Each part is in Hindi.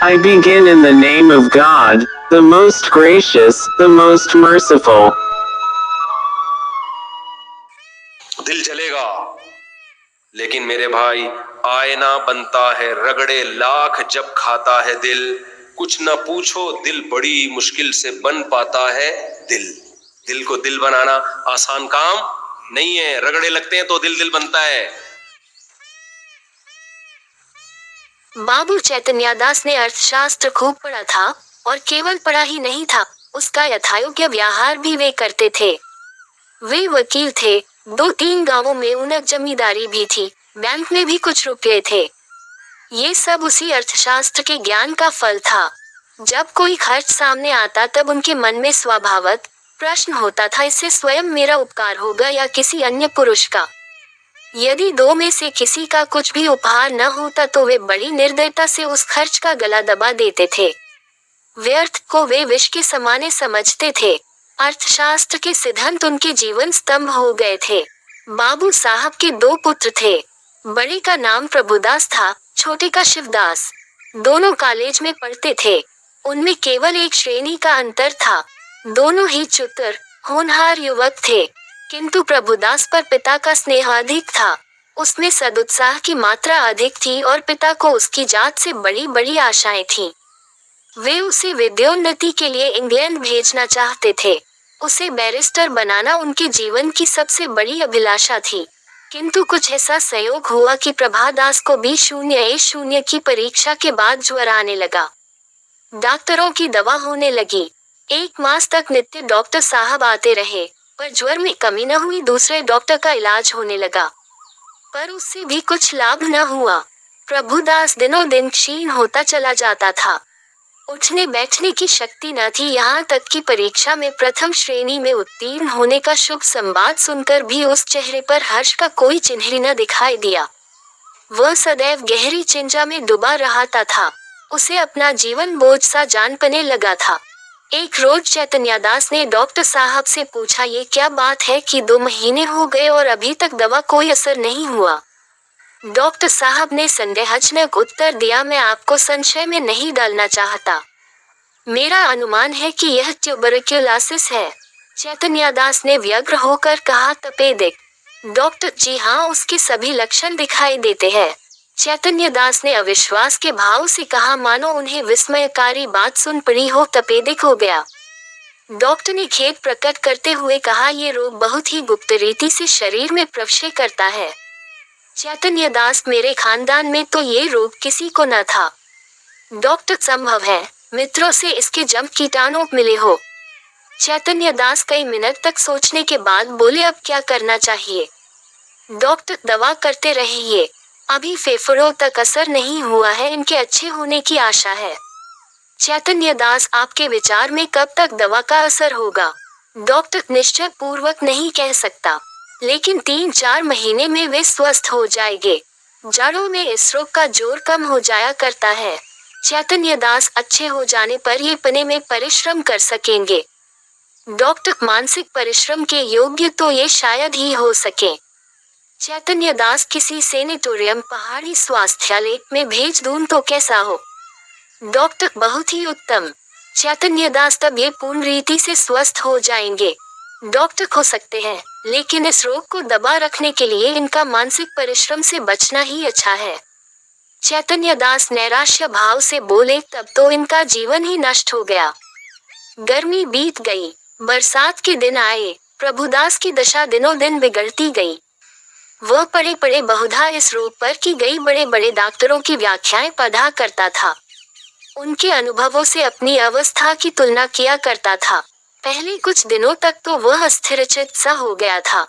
I begin in the name of God, the most gracious, the most merciful. दिल जलेगा, लेकिन मेरे भाई आईना बनता है रगड़े लाख जब खाता है दिल। कुछ न पूछो, दिल बड़ी मुश्किल से बन पाता है दिल। दिल को दिल बनाना आसान काम नहीं है, रगड़े लगते हैं तो दिल दिल बनता है। बाबू चैतन्यदास ने अर्थशास्त्र खूब पढ़ा था, और केवल पढ़ा ही नहीं था, उसका यथायोग्य व्यवहार भी वे करते थे। वे वकील थे, 2-3 गांवों में उनक जमींदारी भी थी, बैंक में भी कुछ रुपये थे। ये सब उसी अर्थशास्त्र के ज्ञान का फल था। जब कोई खर्च सामने आता तब उनके मन में स्वाभाविक प्रश्न होता था, इससे स्वयं मेरा उपकार होगा या किसी अन्य पुरुष का। यदि दो में से किसी का कुछ भी उपहार न होता तो वे बड़ी निर्दयता से उस खर्च का गला दबा देते थे। व्यर्थ को वे विष के समाने समझते थे। अर्थशास्त्र के सिद्धांत उनके जीवन स्तंभ हो गए थे। बाबू साहब के 2 पुत्र थे। बड़े का नाम प्रभुदास था, छोटे का शिवदास। दोनों कॉलेज में पढ़ते थे। उनमें केवल एक श्रेणी का अंतर था। दोनों ही चतुर, होनहार युवक थे, किंतु प्रभुदास पर पिता का स्नेह अधिक था। उसमें सदुत्साह की मात्रा अधिक थी और पिता को उसकी जात से बड़ी बड़ी आशाएं थीं। वे उसे विद्योन्नति के लिए इंग्लैंड भेजना चाहते थे। उसे बैरिस्टर बनाना उनके जीवन की सबसे बड़ी अभिलाषा थी। किंतु कुछ ऐसा संयोग हुआ कि प्रभादास को B0A0 की परीक्षा के बाद ज्वर आने लगा। डॉक्टरों की दवा होने लगी। 1 मास तक नित्य डॉक्टर साहब आते रहे, पर ज्वर में कमी न हुई। दूसरे डॉक्टर का इलाज होने लगा, पर उससे भी कुछ लाभ न हुआ। प्रभुदास दिनों दिन क्षीण होता चला जाता था। उठने बैठने की शक्ति न थी, यहाँ तक कि परीक्षा में प्रथम श्रेणी में उत्तीर्ण होने का शुभ संवाद सुनकर भी उस चेहरे पर हर्ष का कोई चिन्ह न दिखाई दिया। वह सदैव गहरी चिंता में डूबा रहता था। उसे अपना जीवन बोझ सा जान पड़ने लगा था। एक रोज चैतन्यदास ने डॉक्टर साहब से पूछा, ये क्या बात है कि 2 महीने हो गए और अभी तक दवा कोई असर नहीं हुआ? डॉक्टर साहब ने संदेहजनक उत्तर दिया, मैं आपको संशय में नहीं डालना चाहता। मेरा अनुमान है कि यह ट्यूबरक्यूलोसिस है। चैतन्यदास ने व्यग्र होकर कहा, तपेदिक? डॉक्टर, जी हाँ, उसके सभी लक्षण दिखाई देते हैं। चैतन्यदास ने अविश्वास के भाव से कहा, मानो उन्हें विस्मयकारी बात सुन पड़ी हो, तपेदिक हो गया। डॉक्टर ने खेद प्रकट करते हुए कहा, ये रोग बहुत ही गुप्त रीति से शरीर में प्रवेश करता है। चैतन्यदास, मेरे खानदान में तो ये रोग किसी को न था। डॉक्टर, संभव है मित्रों से इसके जम कीटाणु मिले हो। चैतन्यदास कई मिनट तक सोचने के बाद बोले, अब क्या करना चाहिए? डॉक्टर, दवा करते रहिए, अभी फेफड़ों तक असर नहीं हुआ है, इनके अच्छे होने की आशा है। चैतन्यदास, आपके विचार में कब तक दवा का असर होगा? डॉक्टर, निश्चय पूर्वक नहीं कह सकता, लेकिन 3-4 महीने में वे स्वस्थ हो जाएंगे। जड़ों में इस रोग का जोर कम हो जाया करता है। चैतन्यदास, अच्छे हो जाने पर ये पने में परिश्रम कर सकेंगे। डॉक्टर, मानसिक परिश्रम के योग्य तो ये शायद ही हो सके। चैतन्यदास, किसी सेनेटोरियम पहाड़ी स्वास्थ्यालय में भेज दूं तो कैसा हो? डॉक्टर, बहुत ही उत्तम। चैतन्यदास, तब ये पूर्ण रीति से स्वस्थ हो जाएंगे। डॉक्टर, हो सकते हैं, लेकिन इस रोग को दबा रखने के लिए इनका मानसिक परिश्रम से बचना ही अच्छा है। चैतन्यदास नैराश्य भाव से बोले, तब तो इनका जीवन ही नष्ट हो गया। गर्मी बीत गई, बरसात के दिन आए। प्रभुदास की दशा दिनों दिन बिगड़ती गई। वह पड़े पड़े बहुधा इस रोग पर की गई बड़े बड़े डॉक्टरों की व्याख्याएं पढ़ा करता था। उनके अनुभवों से अपनी अवस्था की तुलना किया करता था। पहले कुछ दिनों तक तो वह अस्थिरचित्त सा हो गया था।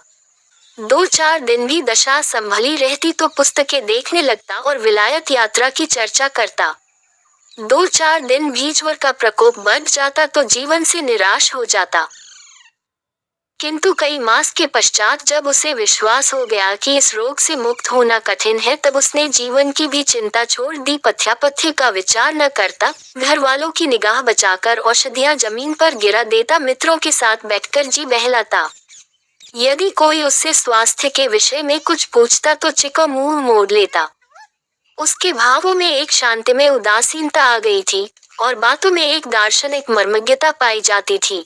2-4 दिन भी दशा संभली रहती तो पुस्तकें देखने लगता और विलायत यात्रा की चर्चा करता। 2-4 दिन भी ज्वर का प्रकोप बढ़ जाता तो जीवन से निराश हो जाता। किंतु कई मास के पश्चात जब उसे विश्वास हो गया कि इस रोग से मुक्त होना कठिन है, तब उसने जीवन की भी चिंता छोड़ दी। पथ्यापथ्य का विचार न करता, घर वालों की निगाह बचाकर औषधियां जमीन पर गिरा देता, मित्रों के साथ बैठकर जी बहलाता। यदि कोई उससे स्वास्थ्य के विषय में कुछ पूछता तो चिको मुंह मोड़ लेता। उसके भावों में एक शांतिमय उदासीनता आ गई थी और बातों में एक दार्शनिक मर्मज्ञता पाई जाती थी।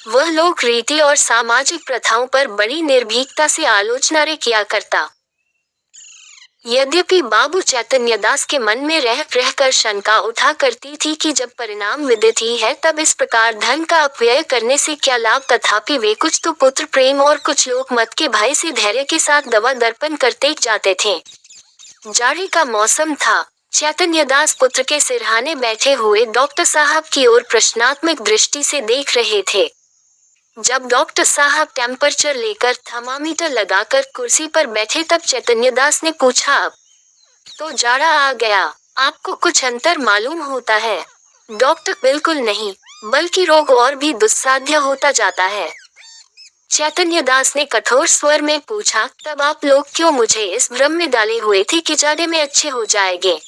वह लोक रीति और सामाजिक प्रथाओं पर बड़ी निर्भीकता से आलोचना किया करता। यद्यपि बाबू चैतन्यदास के मन में रह रहकर शंका उठा करती थी कि जब परिणाम विदित ही है तब इस प्रकार धन का अपव्यय करने से क्या लाभ, तथापि वे कुछ तो पुत्र प्रेम और कुछ लोक मत के भय से धैर्य के साथ दवा दर्पण करते जाते थे। जाड़े का मौसम था। चैतन्यदास पुत्र के सिरहाने बैठे हुए डॉक्टर साहब की ओर प्रश्नात्मक दृष्टि से देख रहे थे। जब डॉक्टर साहब टेम्परेचर लेकर थर्मामीटर लगाकर कुर्सी पर बैठे तब चैतन्यदास ने पूछा, अब तो जाड़ा आ गया, आपको कुछ अंतर मालूम होता है? डॉक्टर, बिल्कुल नहीं, बल्कि रोग और भी दुस्साध्य होता जाता है। चैतन्यदास ने कठोर स्वर में पूछा, तब आप लोग क्यों मुझे इस भ्रम में डाले हुए थे कि जाड़े में अच्छे हो जाएंगे?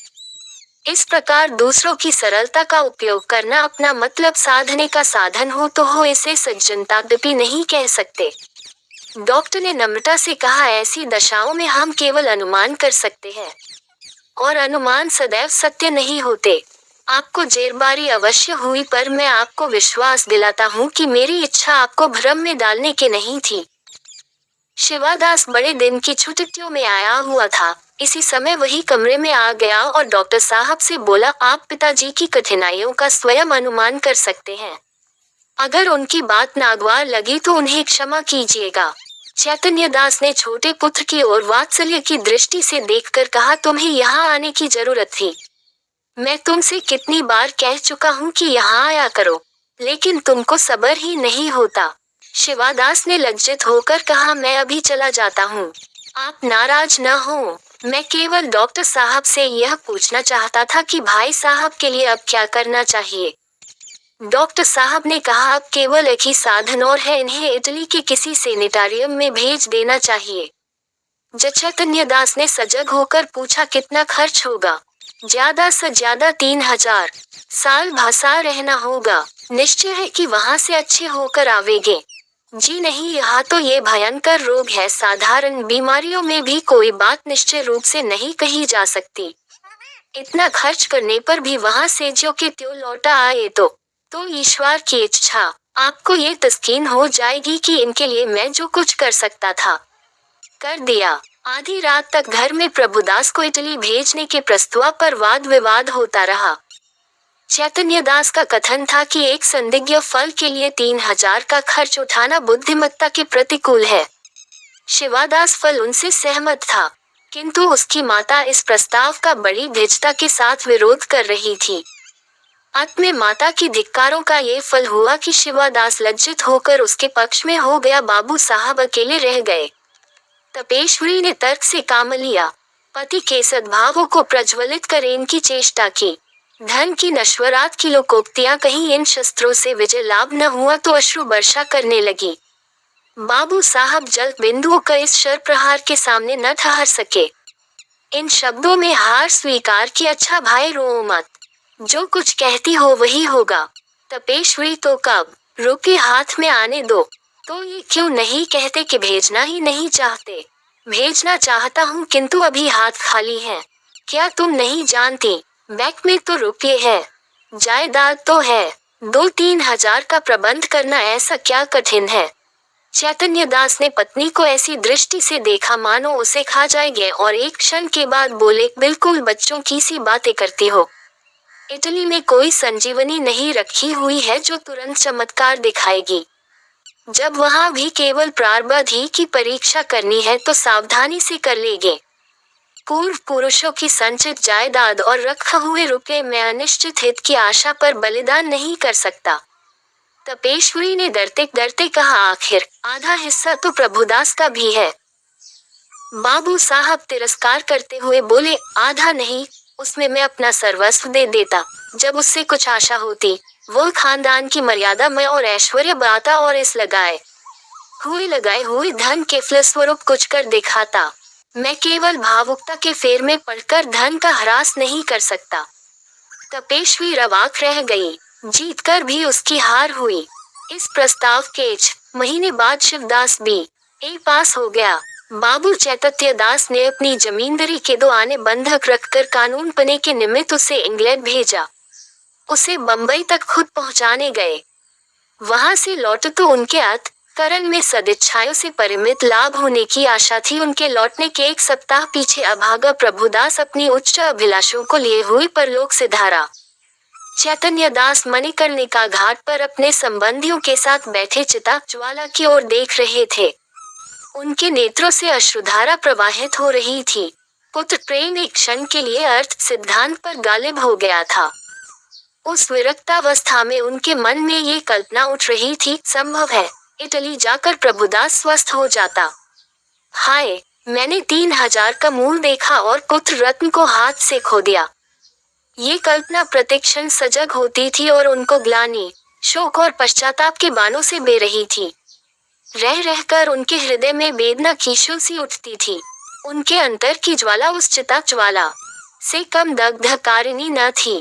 इस प्रकार दूसरों की सरलता का उपयोग करना अपना मतलब साधने का साधन हो तो हो, इसे सज्जनता कभी नहीं कह सकते। डॉक्टर ने नम्रता से कहा, ऐसी दशाओं में हम केवल अनुमान कर सकते हैं और अनुमान सदैव सत्य नहीं होते। आपको जेरबारी अवश्य हुई, पर मैं आपको विश्वास दिलाता हूँ कि मेरी इच्छा आपको भ्रम में डालने की नहीं थी। शिवादास बड़े दिन की छुट्टियों में आया हुआ था। इसी समय वही कमरे में आ गया और डॉक्टर साहब से बोला, आप पिताजी की कठिनाइयों का स्वयं अनुमान कर सकते हैं। अगर उनकी बात नागवार लगी तो उन्हें क्षमा कीजिएगा। चैतन्यदास ने छोटे पुत्र की ओर वात्सल्य की दृष्टि से देखकर कहा, तुम्हें यहाँ आने की जरूरत थी। मैं तुमसे कितनी बार कह चुका हूँ कि यहाँ आया करो, लेकिन तुमको सब्र ही नहीं होता। शिवादास ने लज्जित होकर कहा, मैं अभी चला जाता हूँ, आप नाराज न हो। मैं केवल डॉक्टर साहब से यह पूछना चाहता था कि भाई साहब के लिए अब क्या करना चाहिए। डॉक्टर साहब ने कहा, अब केवल एक ही साधन और है, इन्हें इटली के किसी सैनिटारियम में भेज देना चाहिए। चैतन्यदास ने सजग होकर पूछा, कितना खर्च होगा? ज्यादा से ज्यादा 3000। साल भाषा रहना होगा। निश्चय है कि वहाँ से अच्छे होकर आवेंगे? जी नहीं, यहाँ तो ये भयंकर रोग है, साधारण बीमारियों में भी कोई बात निश्चय रूप से नहीं कही जा सकती। इतना खर्च करने पर भी वहाँ से जो के त्यों लौटा आए तो ईश्वर की इच्छा। आपको ये तस्कीन हो जाएगी कि इनके लिए मैं जो कुछ कर सकता था कर दिया। आधी रात तक घर में प्रभुदास को इटली भेजने के प्रस्ताव पर वाद विवाद होता रहा। चैतन्यदास का कथन था कि एक संदिग्ध फल के लिए 3000 का खर्च उठाना बुद्धिमत्ता के प्रतिकूल है। शिवादास फल उनसे सहमत था, किंतु उसकी माता इस प्रस्ताव का बड़ी दृढ़ता के साथ विरोध कर रही थी। अंत में माता की धिक्कारों का ये फल हुआ कि शिवादास लज्जित होकर उसके पक्ष में हो गया। बाबू साहब अकेले रह गए। तपेश्वरी ने तर्क से काम लिया। पति के सद्भावों को प्रज्वलित कर इनकी चेष्टा की। धन की नश्वरात की लोकोक्तियां कहीं इन शस्त्रों से विजय लाभ न हुआ तो अश्रु वर्षा करने लगी। बाबू साहब जल बिंदुओं का इस शर प्रहार के सामने न ठहर सके। इन शब्दों में हार स्वीकार की, अच्छा भाई रो मत, जो कुछ कहती हो वही होगा। तपेश्वरी तो कब रुके, हाथ में आने दो। तो ये क्यों नहीं कहते कि भेजना ही नहीं चाहते? भेजना चाहता हूँ, किंतु अभी हाथ खाली है। क्या तुम नहीं जानती, बैंक में तो रुपये है, जायदाद तो है, 2-3 हजार का प्रबंध करना ऐसा क्या कठिन है? चैतन्यदास ने पत्नी को ऐसी दृष्टि से देखा मानो उसे खा जाएंगे और एक क्षण के बाद बोले, बिल्कुल बच्चों की सी बातें करती हो। इटली में कोई संजीवनी नहीं रखी हुई है जो तुरंत चमत्कार दिखाएगी। जब वहाँ भी केवल प्रारब्ध ही की परीक्षा करनी है तो सावधानी से कर लेंगे। पूर्व पुरुषों की संचित जायदाद और रखे हुए रुपये में अनिश्चित हित की आशा पर बलिदान नहीं कर सकता। तपेश्वरी ने डरते डरते कहा, आखिर आधा हिस्सा तो प्रभुदास का भी है। बाबू साहब तिरस्कार करते हुए बोले, आधा नहीं, उसमें मैं अपना सर्वस्व दे देता। जब उससे कुछ आशा होती वो खानदान की मर्यादा में और ऐश्वर्य बढ़ाता और इस लगाए हुए धन के फलस्वरूप कुछ कर दिखाता। मैं केवल भावुकता के फेर में पड़कर धन का ह्रास नहीं कर सकता। तपेश्वरी रवाक रह गई। जीतकर भी उसकी हार हुई। इस प्रस्ताव के 1 महीने बाद शिवदास बी.ए. पास हो गया। बाबू चैतन्य दास ने अपनी जमींदारी के 2 आने बंधक रखकर कानून पढ़ने के निमित्त उसे इंग्लैंड भेजा। उसे बंबई तक खुद पहुंचाने गए। वहां से लौट तो उनके अंतःकरण में सदिच्छाओं से परिमित लाभ होने की आशा थी। उनके लौटने के 1 सप्ताह पीछे अभागा प्रभुदास अपनी उच्च अभिलाषों को लिए हुए परलोक सिधारा। चैतन्य दास मणिकर्णिका घाट पर अपने संबंधियों के साथ बैठे चिता ज्वाला की ओर देख रहे थे। उनके नेत्रों से अश्रुधारा प्रवाहित हो रही थी। पुत्र प्रेम एक क्षण के लिए अर्थ सिद्धांत पर गालिब हो गया था। उस विरक्तावस्था में उनके मन में ये कल्पना उठ रही थी, संभव है इटली जाकर प्रभुदास स्वस्थ हो जाता। हाय, मैंने 3000 का मूल देखा और पुत्र रत्न को हाथ से खो दिया। ये कल्पना प्रतिक्षण सजग होती थी और उनको ग्लानि, शोक और पश्चाताप के बाणों से बे रही थी। रह रहकर उनके हृदय में वेदना की शूल उठती थी। उनके अंतर की ज्वाला उस चिता ज्वाला से कम दग्धकारिणी न थी।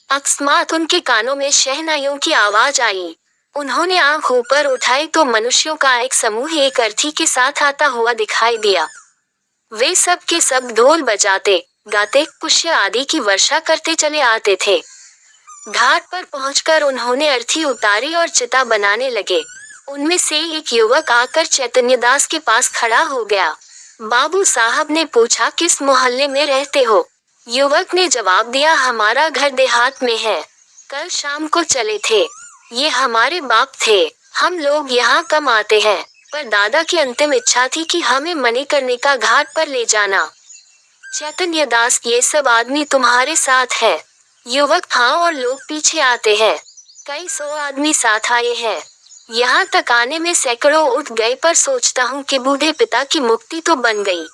अकस्मात उनके कानों में शहनाइयों की आवाज आई। उन्होंने आंख ऊपर उठाई तो मनुष्यों का एक समूह एक अर्थी के साथ आता हुआ दिखाई दिया। वे सब के सब ढोल बजाते, गाते, पुष्य आदि की वर्षा करते चले आते थे। घाट पर पहुंचकर उन्होंने अर्थी उतारी और चिता बनाने लगे। उनमें से एक युवक आकर चैतन्य दास के पास खड़ा हो गया। बाबू साहब ने पूछा, किस मोहल्ले में रहते हो? युवक ने जवाब दिया, हमारा घर देहात में है। कल शाम को चले थे। ये हमारे बाप थे। हम लोग यहाँ कम आते हैं, पर दादा की अंतिम इच्छा थी कि हमें मणिकर्णिका घाट पर ले जाना। चैतन्य दास, ये सब आदमी तुम्हारे साथ है? युवक, हाँ, और लोग पीछे आते हैं। कई 100 आदमी साथ आए हैं। यहाँ तक आने में सैकड़ों उठ गए, पर सोचता हूँ कि बूढ़े पिता की मुक्ति तो बन गई।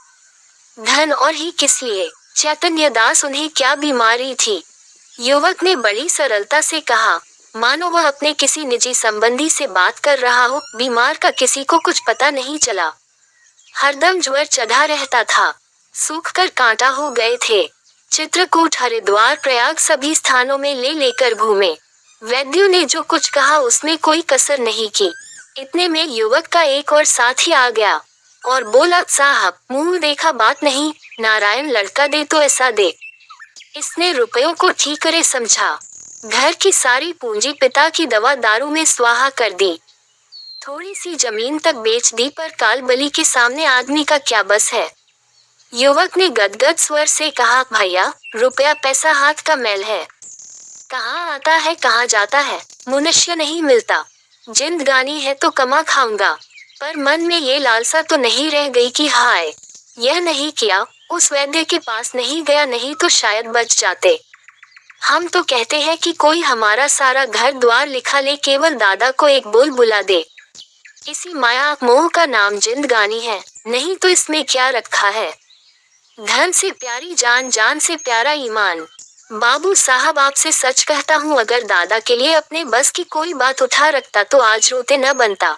धन और ही किस लिए? चैतन्य दास, उन्हें क्या बीमारी थी? युवक ने बड़ी सरलता से कहा, मानो वह अपने किसी निजी संबंधी से बात कर रहा हो। बीमार का किसी को कुछ पता नहीं चला। हरदम ज्वर चढ़ा रहता था। सूखकर कांटा हो गए थे। चित्रकूट, हरिद्वार, प्रयाग सभी स्थानों में ले लेकर घूमे। वैद्यों ने जो कुछ कहा उसमें कोई कसर नहीं की। इतने में युवक का एक और साथी आ गया और बोला, साहब, मुंह देखा बात नहीं, नारायण लड़का दे तो ऐसा दे। इसने रुपयों को ठीक करे समझा। घर की सारी पूंजी पिता की दवा दारू में स्वाहा कर दी। थोड़ी सी जमीन तक बेच दी, पर कालबली के सामने आदमी का क्या बस है। युवक ने गदगद स्वर से कहा, भैया, रुपया पैसा हाथ का मैल है। कहाँ आता है कहाँ जाता है, मनुष्य नहीं मिलता। जिंदगानी है तो कमा खाऊंगा। पर मन में ये लालसा तो नहीं रह गई कि हाय, यह नहीं किया, उस वैद्य के पास नहीं गया, नहीं तो शायद बच जाते। हम तो कहते हैं कि कोई हमारा सारा घर द्वार लिखा ले, केवल दादा को एक बोल बुला दे। इसी माया मोह का नाम जिंदगानी है, नहीं तो इसमें क्या रखा है। धन से प्यारी जान, जान से प्यारा ईमान। बाबू साहब, आपसे सच कहता हूँ, अगर दादा के लिए अपने बस की कोई बात उठा रखता तो आज रोते न बनता।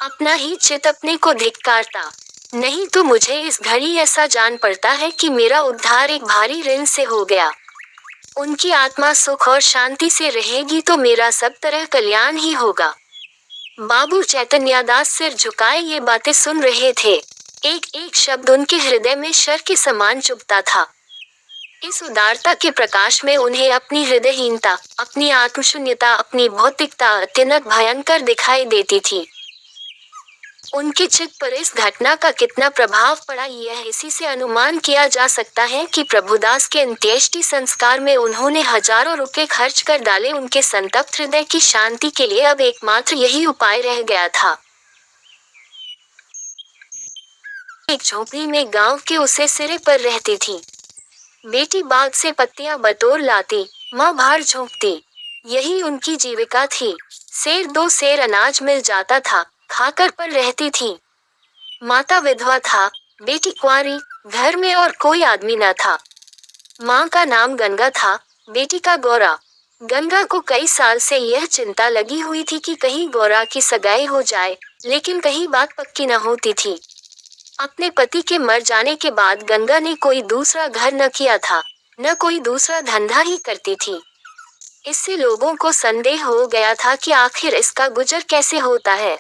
अपना ही चित अपने को धिक्कारता। नहीं तो मुझे इस घड़ी ऐसा जान पड़ता है कि मेरा उद्धार एक भारी ऋण से हो गया। उनकी आत्मा सुख और शांति से रहेगी तो मेरा सब तरह कल्याण ही होगा। बाबू चैतन्य दास सिर झुकाए ये बातें सुन रहे थे। एक एक शब्द उनके हृदय में शर के समान चुभता था। इस उदारता के प्रकाश में उन्हें अपनी हृदयहीनता, अपनी आत्मशून्यता, अपनी भौतिकता अत्यंत भयंकर दिखाई देती थी। उनके चित्त पर इस घटना का कितना प्रभाव पड़ा, यह इसी से अनुमान किया जा सकता है कि प्रभुदास के अंत्येष्टि संस्कार में उन्होंने हजारों रुपए खर्च कर डाले। उनके संतप्त हृदय की शांति के लिए अब एकमात्र यही उपाय रह गया था। एक झोपड़ी में गांव के उसे सिरे पर रहती थी। बेटी बाग से पत्तियां बटोर लाती, माँ भार झोंकती, यही उनकी जीविका थी। सेर 2 सेर अनाज मिल जाता था, खाकर पर रहती थी। माता विधवा था, बेटी कुंवारी, घर में और कोई आदमी न था। माँ का नाम गंगा था, बेटी का गौरा। गंगा को कई साल से यह चिंता लगी हुई थी कि कहीं गौरा की सगाई हो जाए, लेकिन कहीं बात पक्की न होती थी। अपने पति के मर जाने के बाद गंगा ने कोई दूसरा घर न किया था, न कोई दूसरा धंधा ही करती थी। इससे लोगों को संदेह हो गया था कि आखिर इसका गुजर कैसे होता है।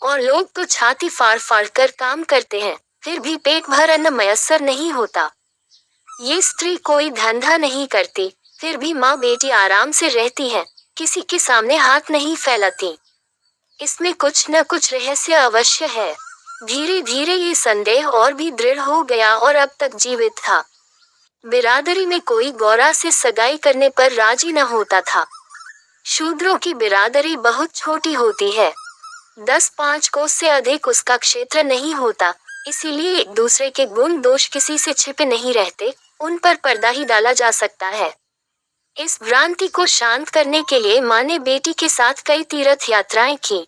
और लोग तो छाती फाड़ फाड़ कर काम करते हैं, फिर भी पेट भर अन्न मयस्सर नहीं होता। ये स्त्री कोई धंधा नहीं करती, फिर भी माँ बेटी आराम से रहती हैं, किसी के सामने हाथ नहीं फैलाती। इसमें कुछ न कुछ रहस्य अवश्य है। धीरे धीरे ये संदेह और भी दृढ़ हो गया और अब तक जीवित था। बिरादरी में कोई गौरा से सगाई करने पर राजी न होता था। शूद्रों की बिरादरी बहुत छोटी होती है, 10-5 कोस से अधिक उसका क्षेत्र नहीं होता, इसीलिए एक दूसरे के गुण दोष किसी से छिपे नहीं रहते, उन पर पर्दा ही डाला जा सकता है। इस भ्रांति को शांत करने के लिए माँ ने बेटी के साथ कई तीर्थ यात्राएं की।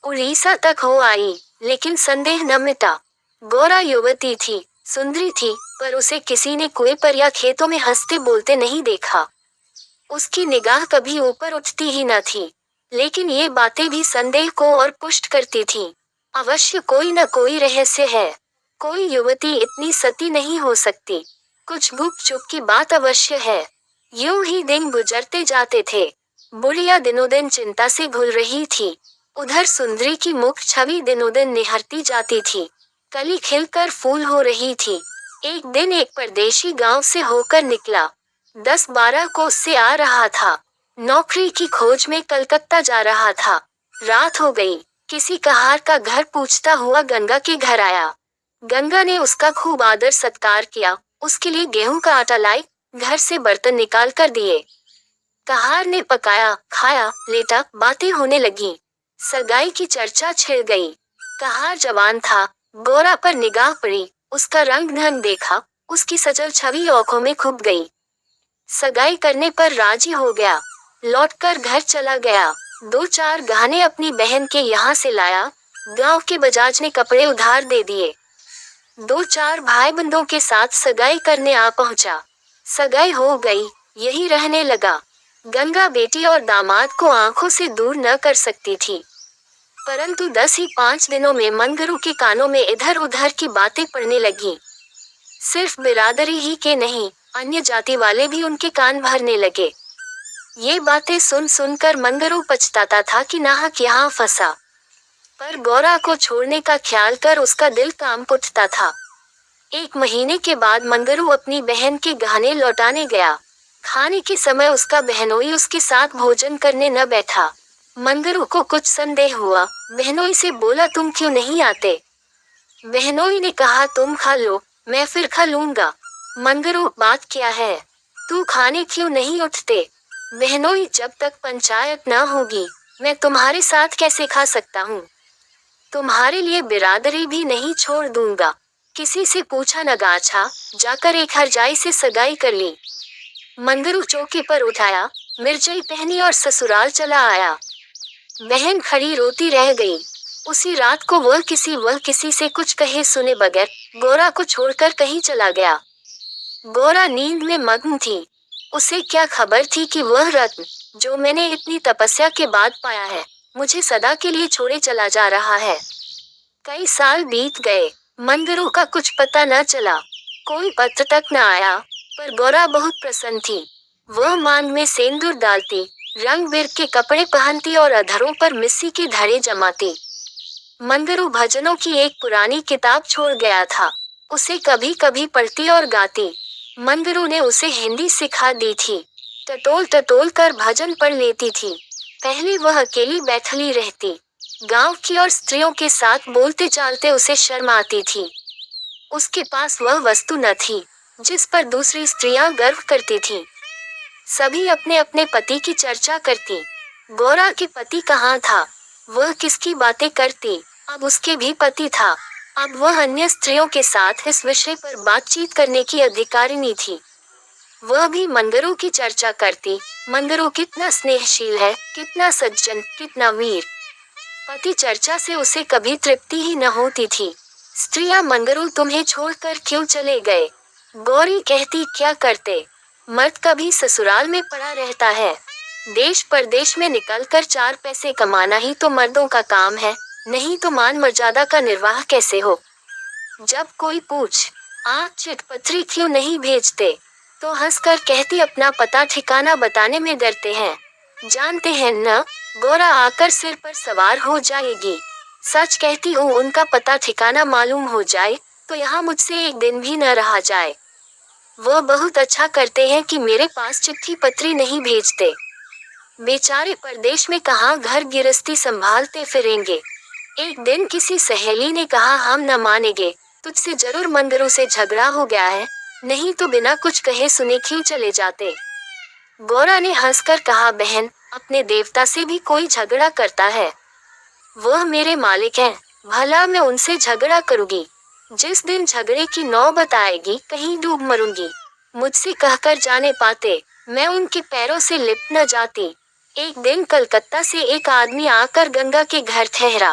उड़ीसा तक हो आई, लेकिन संदेह न मिटा। गौरा युवती थी, सुंदरी थी, पर उसे किसी ने कुएं पर या खेतों में हंसते बोलते नहीं देखा। उसकी निगाह कभी ऊपर उठती ही न थी, लेकिन ये बातें भी संदेह को और पुष्ट करती थीं। अवश्य कोई न कोई रहस्य है। कोई युवती इतनी सती नहीं हो सकती। कुछ गुप्त चुप की बात अवश्य है। यूं ही दिन गुजरते जाते थे। बुढ़िया दिनों दिन चिंता से घुल रही थी। उधर सुंदरी की मुख छवि दिनों दिन निहरती जाती थी। कली खिलकर फूल हो रही थी। एक दिन एक परदेशी गांव से होकर निकला। 10-12 कोस से आ रहा था। नौकरी की खोज में कलकत्ता जा रहा था। रात हो गई। किसी कहार का घर पूछता हुआ गंगा के घर आया। गंगा ने उसका खूब आदर सत्कार किया, उसके लिए गेहूं का आटा लाई, घर से बर्तन निकाल कर दिए। कहार ने पकाया, खाया, लेटा, बातें होने लगी। सगाई की चर्चा छिड़ गई। कहार जवान था, गोरा पर निगाह पड़ी, उसका रंग ढंग देखा, उसकी सजल छवि आंखों में खुब गई। सगाई करने पर राजी हो गया। लौटकर घर चला गया। 2-4 गहने अपनी बहन के यहाँ से लाया। गांव के बजाज ने कपड़े उधार दे दिए। 2-4 भाई बंधों के साथ सगाई करने आ पहुंचा। सगाई हो गई, यही रहने लगा। गंगा बेटी और दामाद को आंखों से दूर न कर सकती थी, परंतु 10 ही 5 दिनों में मंगरू के कानों में इधर उधर की बातें पड़ने लगी। सिर्फ बिरादरी ही के नहीं, अन्य जाति वाले भी उनके कान भरने लगे। ये बातें सुन सुनकर मंगरू पछताता था कि नाहक यहाँ फंसा, पर गौरा को छोड़ने का ख्याल कर उसका दिल कांप उठता था। 1 महीने के बाद मंगरू अपनी बहन के गहने लौटाने गया। खाने के समय उसका बहनोई उसके साथ भोजन करने न बैठा। मंगरू को कुछ संदेह हुआ। बहनोई से बोला, तुम क्यों नहीं आते? बहनोई ने कहा, तुम खा लो, मैं फिर खा लूंगा। मंगरू, बात क्या है? तू खाने क्यों नहीं उठते? बहनोई, जब तक पंचायत न होगी मैं तुम्हारे साथ कैसे खा सकता हूँ? तुम्हारे लिए बिरादरी भी नहीं छोड़ दूंगा। किसी से पूछा न गाछा, जाकर एक हरजाई से सगाई कर ली। मंगरू चौकी पर उठाया, मिर्चई पहनी और ससुराल चला आया। बहन खड़ी रोती रह गई। उसी रात को वह किसी से कुछ कहे सुने बगैर गोरा को छोड़कर कहीं चला गया। गोरा नींद में मग्न थी। उसे क्या खबर थी कि वह रत्न, जो मैंने इतनी तपस्या के बाद पाया है, मुझे सदा के लिए छोड़े चला जा रहा है। कई साल बीत गए, मंगरू का कुछ पता न चला। कोई पत्र तक न आया, पर गौरा बहुत प्रसन्न थी। वह मांग में सेंदूर डालती, रंग बिरंग के कपड़े पहनती और अधरों पर मिस्सी के धड़े जमाती। मंगरू भजनों की एक पुरानी किताब छोड़ गया था, उसे कभी कभी पढ़ती और गाती। मंगरू ने उसे हिंदी सिखा दी थी। टटोल टटोल कर भजन पढ़ लेती थी। पहले वह अकेली बैठली रहती। गांव की और स्त्रियों के साथ बोलते चालते उसे शर्म आती थी। उसके पास वह वस्तु न थी जिस पर दूसरी स्त्रियां गर्व करती थीं। सभी अपने अपने पति की चर्चा करती। गौरा के पति कहाँ था? वह किसकी बातें करती? अब उसके भी पति था। अब वह अन्य स्त्रियों के साथ इस विषय पर बातचीत करने की अधिकारिणी थी। वह भी मंगरू की चर्चा करती। मंगरू कितना स्नेहशील है, कितना सज्जन, कितना वीर। पति चर्चा से उसे कभी तृप्ति ही न होती थी। स्त्रियां, मंगरू तुम्हें छोड़कर क्यों चले गए? गौरी कहती, क्या करते? मर्द कभी ससुराल में पड़ा रहता है। देश परदेश में निकलकर 4 पैसे कमाना ही तो मर्दों का काम है, नहीं तो मान मर्यादा का निर्वाह कैसे हो? जब कोई पूछ, आप चिट्ठपत्री क्यों नहीं भेजते, तो हंसकर कहती, अपना पता ठिकाना बताने में डरते हैं। जानते हैं न, गौरा आकर सिर पर सवार हो जाएगी। सच कहती हूँ, उनका पता ठिकाना मालूम हो जाए तो यहाँ मुझसे एक दिन भी न रहा जाए। वह बहुत अच्छा करते हैं कि मेरे पास चिट्ठी पत्री नहीं भेजते। बेचारे परदेश में कहाँ घर गृहस्थी संभालते फिरेंगे। एक दिन किसी सहेली ने कहा, हम न मानेंगे, तुझसे जरूर मंगरू से झगड़ा हो गया है, नहीं तो बिना कुछ कहे सुने क्यों चले जाते। गौरा ने हंसकर कहा, बहन, अपने देवता से भी कोई झगड़ा करता है? वह मेरे मालिक हैं, भला मैं उनसे झगड़ा करूंगी? जिस दिन झगड़े की नौबत आएगी कहीं डूब मरूंगी। मुझसे कहकर जाने पाते, मैं उनके पैरों से लिपट न जाती। एक दिन कलकत्ता से एक आदमी आकर गंगा के घर ठहरा।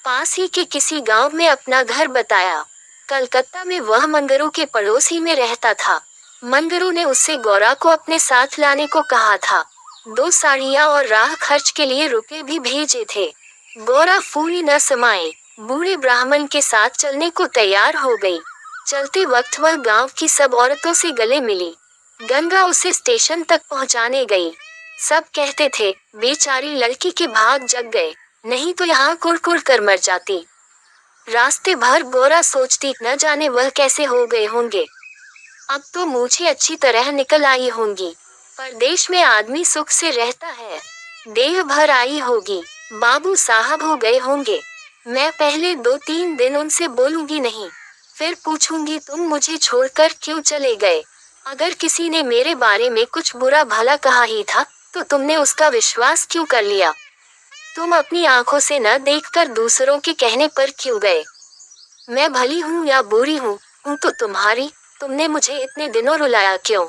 पास ही के किसी गांव में अपना घर बताया। कलकत्ता में वह मंगरू के पड़ोस ही में रहता था। मंगरू ने उससे गौरा को अपने साथ लाने को कहा था। 2 साड़ियाँ और राह खर्च के लिए रुपए भी भेजे थे। गौरा फूली न समाये, बूढ़े ब्राह्मण के साथ चलने को तैयार हो गई। चलते वक्त वह गांव की सब औरतों से गले मिली। गंगा उसे स्टेशन तक पहुंचाने गई। सब कहते थे, बेचारी लड़की के भाग जग गए, नहीं तो यहाँ कुड़-कुड़ कर मर जाती। रास्ते भर गौरा सोचती, न जाने वह कैसे हो गए होंगे। अब तो मूछें अच्छी तरह निकल आई होंगी। परदेश में आदमी सुख से रहता है, देह भर आई होगी, बाबू साहब हो गए होंगे। मैं पहले 2-3 दिन उनसे बोलूंगी नहीं, फिर पूछूंगी तुम मुझे छोड़कर क्यों चले गए। अगर किसी ने मेरे बारे में कुछ बुरा भला कहा ही था, तो तुमने उसका विश्वास क्यों कर लिया? तुम अपनी आंखों से न देखकर दूसरों के कहने पर क्यों गए? मैं भली हूँ या बुरी हूँ तो तुम्हारी, तुमने मुझे इतने दिनों रुलाया क्यों?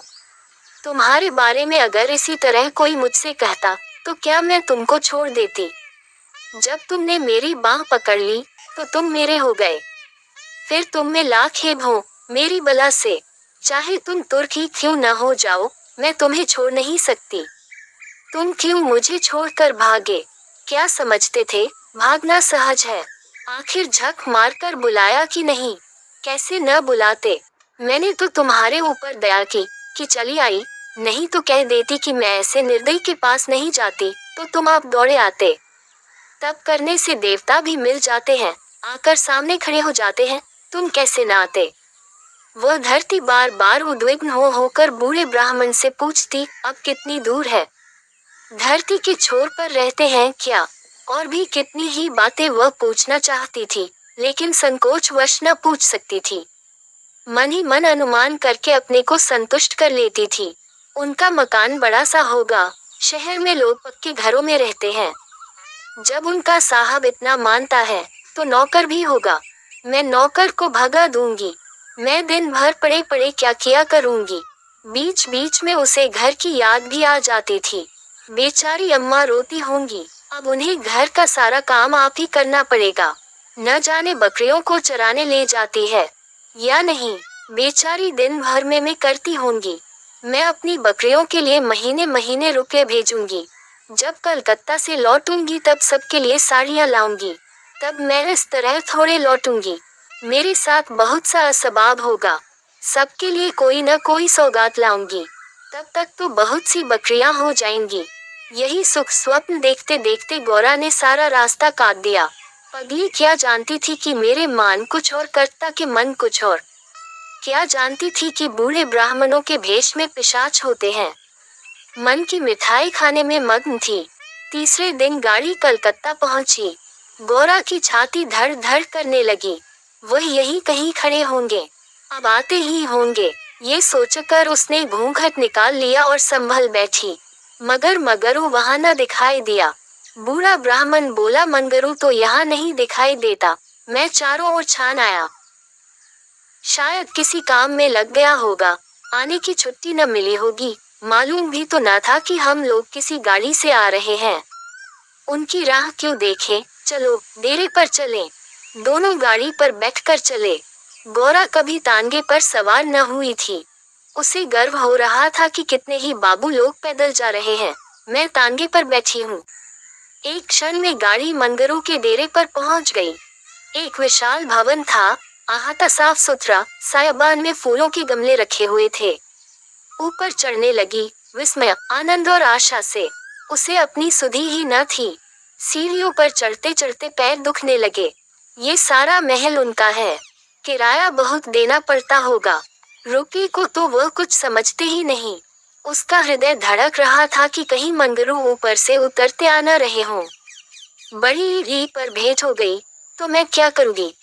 तुम्हारे बारे में अगर इसी तरह कोई मुझसे कहता, तो क्या मैं तुमको छोड़ देती? जब तुमने मेरी बाह पकड़ ली, तो तुम मेरे हो गए। फिर तुम में लाख खेद हो मेरी बला से। चाहे तुम तुर्की क्यों न हो जाओ, मैं तुम्हें छोड़ नहीं सकती। तुम क्यों मुझे छोड़कर भागे? क्या समझते थे भागना सहज है? आखिर झक मारकर बुलाया कि नहीं? कैसे न बुलाते? मैंने तो तुम्हारे ऊपर दया की कि चली आई, नहीं तो कह देती कि मैं ऐसे निर्दयी के पास नहीं जाती, तो तुम आप दौड़े आते। तब करने से देवता भी मिल जाते हैं, आकर सामने खड़े हो जाते हैं, तुम कैसे न आते? वह धरती बार बार उद्विग्न होकर बूढ़े ब्राह्मण से पूछती, अब कितनी दूर है? धरती के छोर पर रहते हैं क्या? और भी कितनी ही बातें वह पूछना चाहती थी, लेकिन संकोचवश न पूछ सकती थी। मन ही मन अनुमान करके अपने को संतुष्ट कर लेती थी। उनका मकान बड़ा सा होगा, शहर में लोग पक्के घरों में रहते हैं। जब उनका साहब इतना मानता है, तो नौकर भी होगा। मैं नौकर को भगा दूंगी। मैं दिन भर पड़े पड़े क्या किया करूंगी। बीच बीच में उसे घर की याद भी आ जाती थी। बेचारी अम्मा रोती होंगी, अब उन्हें घर का सारा काम आप ही करना पड़ेगा। न जाने बकरियों को चराने ले जाती है या नहीं, बेचारी दिन भर में मैं करती होंगी। मैं अपनी बकरियों के लिए महीने महीने रुपए भेजूंगी। जब कलकत्ता से लौटूंगी तब सबके लिए साड़ियाँ लाऊंगी। तब मैं इस तरह थोड़े लौटूंगी। मेरे साथ बहुत सा असबाब होगा, सबके लिए कोई न कोई सौगात लाऊंगी। तब तक तो बहुत सी बकरियां हो जाएंगी। यही सुख स्वप्न देखते देखते गौरा ने सारा रास्ता काट दिया। पगली क्या जानती थी कि मेरे मान कुछ और कर्ता के मन कुछ और। क्या जानती थी कि बूढ़े ब्राह्मणों के भेष में पिशाच होते हैं। मन की मिठाई खाने में मग्न थी। तीसरे दिन गाड़ी कलकत्ता पहुंची। गौरा की छाती धड़ धड़ करने लगी। वह यहीं कहीं खड़े होंगे, अब आते ही होंगे, ये सोचकर उसने घूंघट निकाल लिया और संभल बैठी। मगर मंगरू वहां न दिखाई दिया। बूढ़ा ब्राह्मण बोला, मंगरू तो यहाँ नहीं दिखाई देता। मैं चारों ओर छान आया, शायद किसी काम में लग गया होगा, आने की छुट्टी न मिली होगी। मालूम भी तो न था कि हम लोग किसी गाड़ी से आ रहे हैं। उनकी राह क्यों देखें, चलो डेरे पर चलें। दोनों गाड़ी पर बैठकर चले। गौरा कभी तांगे पर सवार न हुई थी। उसे गर्व हो रहा था कि कितने ही बाबू लोग पैदल जा रहे हैं, मैं तांगे पर बैठी हूँ। एक क्षण में गाड़ी मंगरू के डेरे पर पहुँच गई। एक विशाल भवन था, अहाता साफ सुथरा, सायाबान में फूलों के गमले रखे हुए थे। ऊपर चढ़ने लगी, विस्मय, आनंद और आशा से। उसे अपनी सुधि ही न थी। सीढ़ियों पर चढ़ते चढ़ते पैर दुखने लगे। ये सारा महल उनका है। किराया बहुत देना पड़ता होगा। रुपये को तो वह कुछ समझते ही नहीं। उसका हृदय धड़क रहा था कि कहीं मंगरू ऊपर से उतरते आ न रहे हों। बड़ी री पर भेंट हो गई तो मैं क्या करूँगी?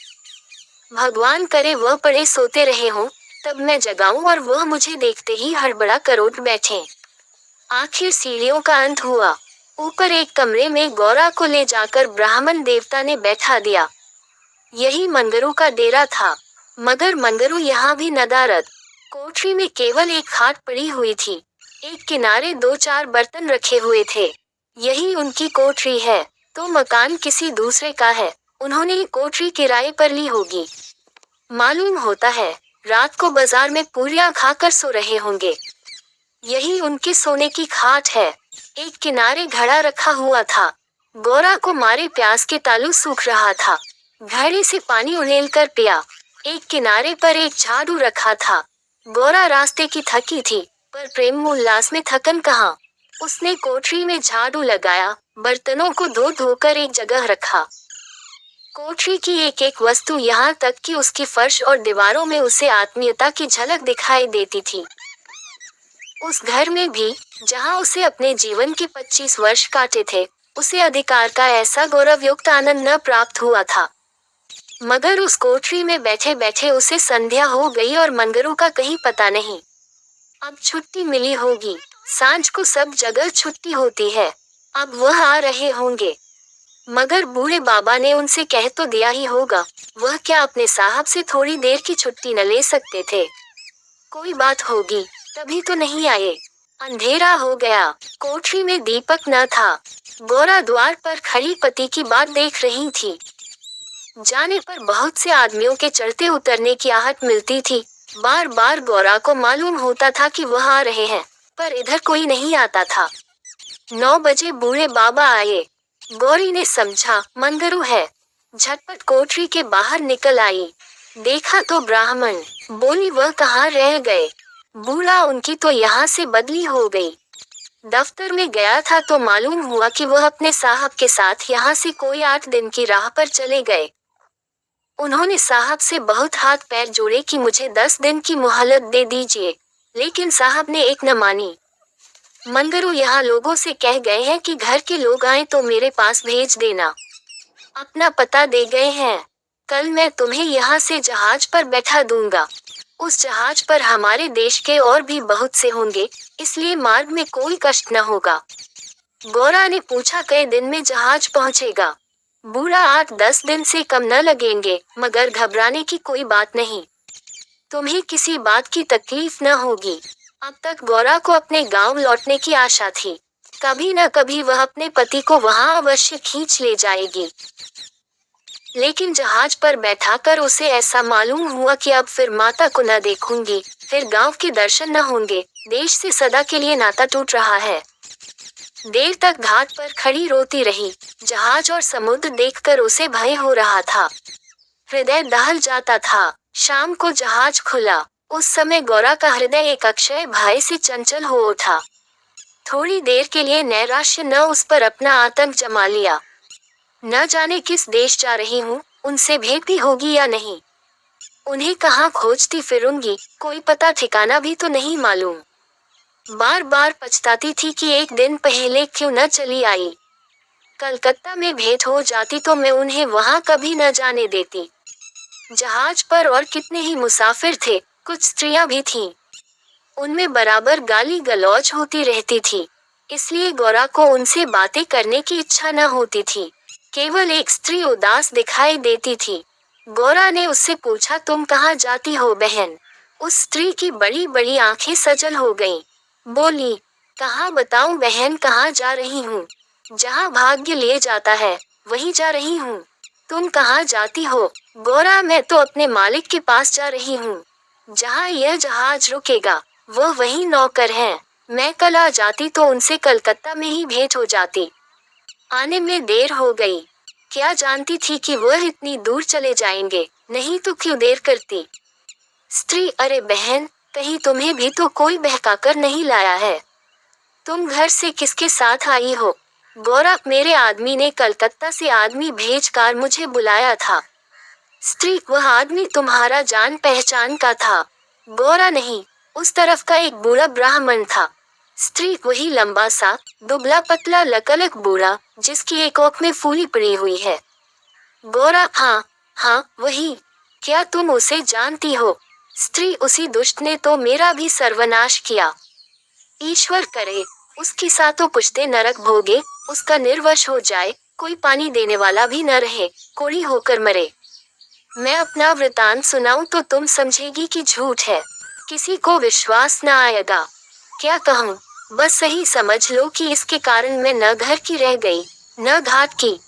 भगवान करे वह पड़े सोते रहे हों, तब मैं जगाऊं और वह मुझे देखते ही हड़बड़ा कर उठ बैठे। आखिर सीढ़ियों का अंत हुआ। ऊपर एक कमरे में गौरा को ले जाकर ब्राह्मण देवता ने बैठा दिया। यही मंगरू का डेरा था, मगर मंगरू यहाँ भी नदारद। कोठरी में केवल एक खाट पड़ी हुई थी। एक किनारे 2-4 बर्तन रखे हुए थे। यही उनकी कोठरी है, तो मकान किसी दूसरे का है। उन्होंने ये कोठरी किराए पर ली होगी। मालूम होता है, रात को बाजार में पूरियां खाकर सो रहे होंगे। यही उनके सोने की खाट है। एक किनारे घड़ा रखा हुआ था। गौरा को मारे प्यास के तालू सूख रहा था। घड़े से पानी उड़ेल कर पिया। एक किनारे पर एक झाड़ू रखा था। गौरा रास्ते की थकी थी, पर प्रेम उल्लास में थकन कहाँ। उसने कोठरी में झाड़ू लगाया, बर्तनों को धो धोकर एक जगह रखा। कोठरी की एक एक वस्तु यहाँ तक कि उसकी फर्श और दीवारों में उसे आत्मीयता की झलक दिखाई देती थी। उस घर में भी, जहाँ उसे अपने जीवन के 25 वर्ष काटे थे, उसे अधिकार का ऐसा गौरवयुक्त आनंद न प्राप्त हुआ था। मगर उस कोठरी में बैठे बैठे उसे संध्या हो गई और मंगरू का कहीं पता नहीं। अब छुट्टी मिली होगी। सांझ को सब जगह छुट्टी होती है। अब वह आ रहे होंगे। मगर बूढ़े बाबा ने उनसे कह तो दिया ही होगा। वह क्या अपने साहब से थोड़ी देर की छुट्टी न ले सकते थे? कोई बात होगी, तभी तो नहीं आए। अंधेरा हो गया। कोठरी में दीपक न था। गौरा द्वार पर खड़ी पति की बात देख रही थी। जाने पर बहुत से आदमियों के चढ़ते उतरने की आहट मिलती थी। बार बार गौरा को मालूम होता था कि वह आ रहे हैं, पर इधर कोई नहीं आता था। 9 बजे बूढ़े बाबा आए। गौरी ने समझा मंगरू है। झटपट कोठरी के बाहर निकल आई। देखा तो ब्राह्मण। बोली वह कहाँ रह गए? बूढ़ा उनकी तो यहाँ से बदली हो गई। दफ्तर में गया था तो मालूम हुआ कि वह अपने साहब के साथ यहाँ से कोई 8 दिन की राह पर चले गए। उन्होंने साहब से बहुत हाथ पैर जोड़े कि मुझे 10 दिन की मोहलत दे दीजिए, लेकिन साहब ने एक न मानी। मंगरू यहाँ लोगों से कह गए हैं कि घर के लोग आए तो मेरे पास भेज देना। अपना पता दे गए हैं। कल मैं तुम्हें यहाँ से जहाज पर बैठा दूंगा। उस जहाज पर हमारे देश के और भी बहुत से होंगे, इसलिए मार्ग में कोई कष्ट न होगा। गौरा ने पूछा कई दिन में जहाज पहुँचेगा? बूढ़ा 8-10 दिन से कम न लगेंगे, मगर घबराने की कोई बात नहीं। तुम्हें किसी बात की तकलीफ न होगी। अब तक गौरा को अपने गांव लौटने की आशा थी। कभी न कभी वह अपने पति को वहां अवश्य खींच ले जाएगी। लेकिन जहाज पर बैठाकर उसे ऐसा मालूम हुआ कि अब फिर माता को न देखूंगी, फिर गांव के दर्शन न होंगे। देश से सदा के लिए नाता टूट रहा है। देर तक घाट पर खड़ी रोती रही। जहाज और समुद्र देखकर उसे भय हो रहा था। हृदय दहल जाता था। शाम को जहाज खुला। उस समय गौरा का हृदय एक अक्षय भय से चंचल हो उठा। थोड़ी देर के लिए नैराश्य न उस पर अपना आतंक जमा लिया। न जाने किस देश जा रही हूँ, उनसे भेंट भी होगी या नहीं। उन्हें कहाँ खोजती फिरूंगी, कोई पता ठिकाना भी तो नहीं मालूम। बार बार पछताती थी कि एक दिन पहले क्यों न चली आई। कलकत्ता में भेंट हो जाती तो मैं उन्हें वहां कभी न जाने देती। जहाज पर और कितने ही मुसाफिर थे, कुछ स्त्रियां भी थीं। उनमें बराबर गाली गलौज होती रहती थी, इसलिए गौरा को उनसे बातें करने की इच्छा न होती थी। केवल एक स्त्री उदास दिखाई देती थी। गौरा ने उससे पूछा तुम कहाँ जाती हो बहन? उस स्त्री की बड़ी बड़ी आंखें सजल हो गईं। बोली, कहाँ बताऊं बहन, कहाँ जा रही हूँ? जहाँ भाग्य ले जाता है वहीं जा रही हूँ। तुम कहाँ जाती हो? गौरा, मैं तो अपने मालिक के पास जा रही हूँ। जहाँ यह जहाज रुकेगा वह वही नौकर हैं। मैं कल आ जाती तो उनसे कलकत्ता में ही भेंट हो जाती। आने में देर हो गई। क्या जानती थी कि वह इतनी दूर चले जाएंगे, नहीं तो क्यों देर करती। स्त्री, अरे बहन, कहीं तुम्हें भी तो कोई बहकाकर नहीं लाया है? तुम घर से किसके साथ आई हो? गौरा, मेरे आदमी ने कलकत्ता से आदमी भेजकर मुझे बुलाया था। स्त्री, वह आदमी तुम्हारा जान पहचान का था। गोरा नहीं, उस तरफ का एक बूढ़ा ब्राह्मण था। स्त्री, वही लंबा सा, दुबला पतला लकलक बूढ़ा, जिसकी एक ओख में फूली पड़ी हुई है। गोरा, हाँ हाँ वही। क्या तुम उसे जानती हो? स्त्री, उसी दुष्ट ने तो मेरा भी सर्वनाश किया। ईश्वर करे, उसकी सातों पुश्ते नरक भोगे, उसका निर्वश हो जाए, कोई पानी देने वाला भी न रहे, कोड़ी होकर मरे। मैं अपना वृतांत सुनाऊं तो तुम समझेगी कि झूठ है, किसी को विश्वास न आएगा। क्या कहूँ, बस सही समझ लो कि इसके कारण मैं न घर की रह गई, न घाट की।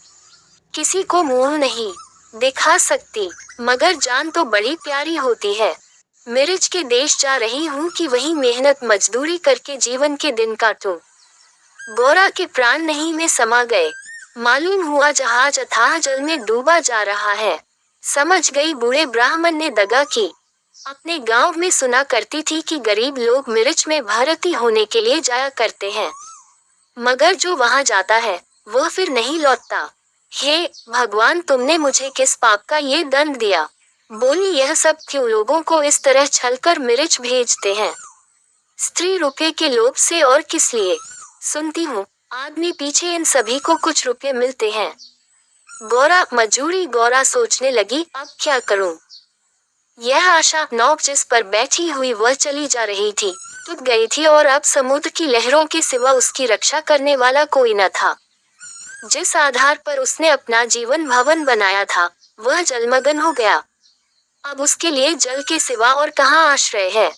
किसी को मुंह नहीं दिखा सकती, मगर जान तो बड़ी प्यारी होती है। मिर्च के देश जा रही हूँ कि वहीं मेहनत मजदूरी करके जीवन के दिन काटूं। गोरा के प्राण नहीं में समा गए। मालूम हुआ जहाज अथाह जल में डूबा जा रहा है। समझ गई बूढ़े ब्राह्मण ने दगा की। अपने गांव में सुना करती थी कि गरीब लोग मिर्च में भर्ती होने के लिए जाया करते हैं, मगर जो वहां जाता है वह फिर नहीं लौटता। हे भगवान, तुमने मुझे किस पाप का ये दंड दिया? बोली, यह सब क्यों लोगों को इस तरह छलकर मिर्च भेजते हैं? स्त्री, रुपये के लोभ से और किस लिए? सुनती हूँ आदमी पीछे इन सभी को कुछ रुपये मिलते हैं। गोरा मजूरी। गोरा सोचने लगी, अब क्या करूं? यह आशा नौक जिस पर बैठी हुई वह चली जा रही थी, टूट गई थी और अब समुद्र की लहरों के सिवा उसकी रक्षा करने वाला कोई न था। जिस आधार पर उसने अपना जीवन भवन बनाया था वह जलमग्न हो गया। अब उसके लिए जल के सिवा और कहाँ आश्रय है?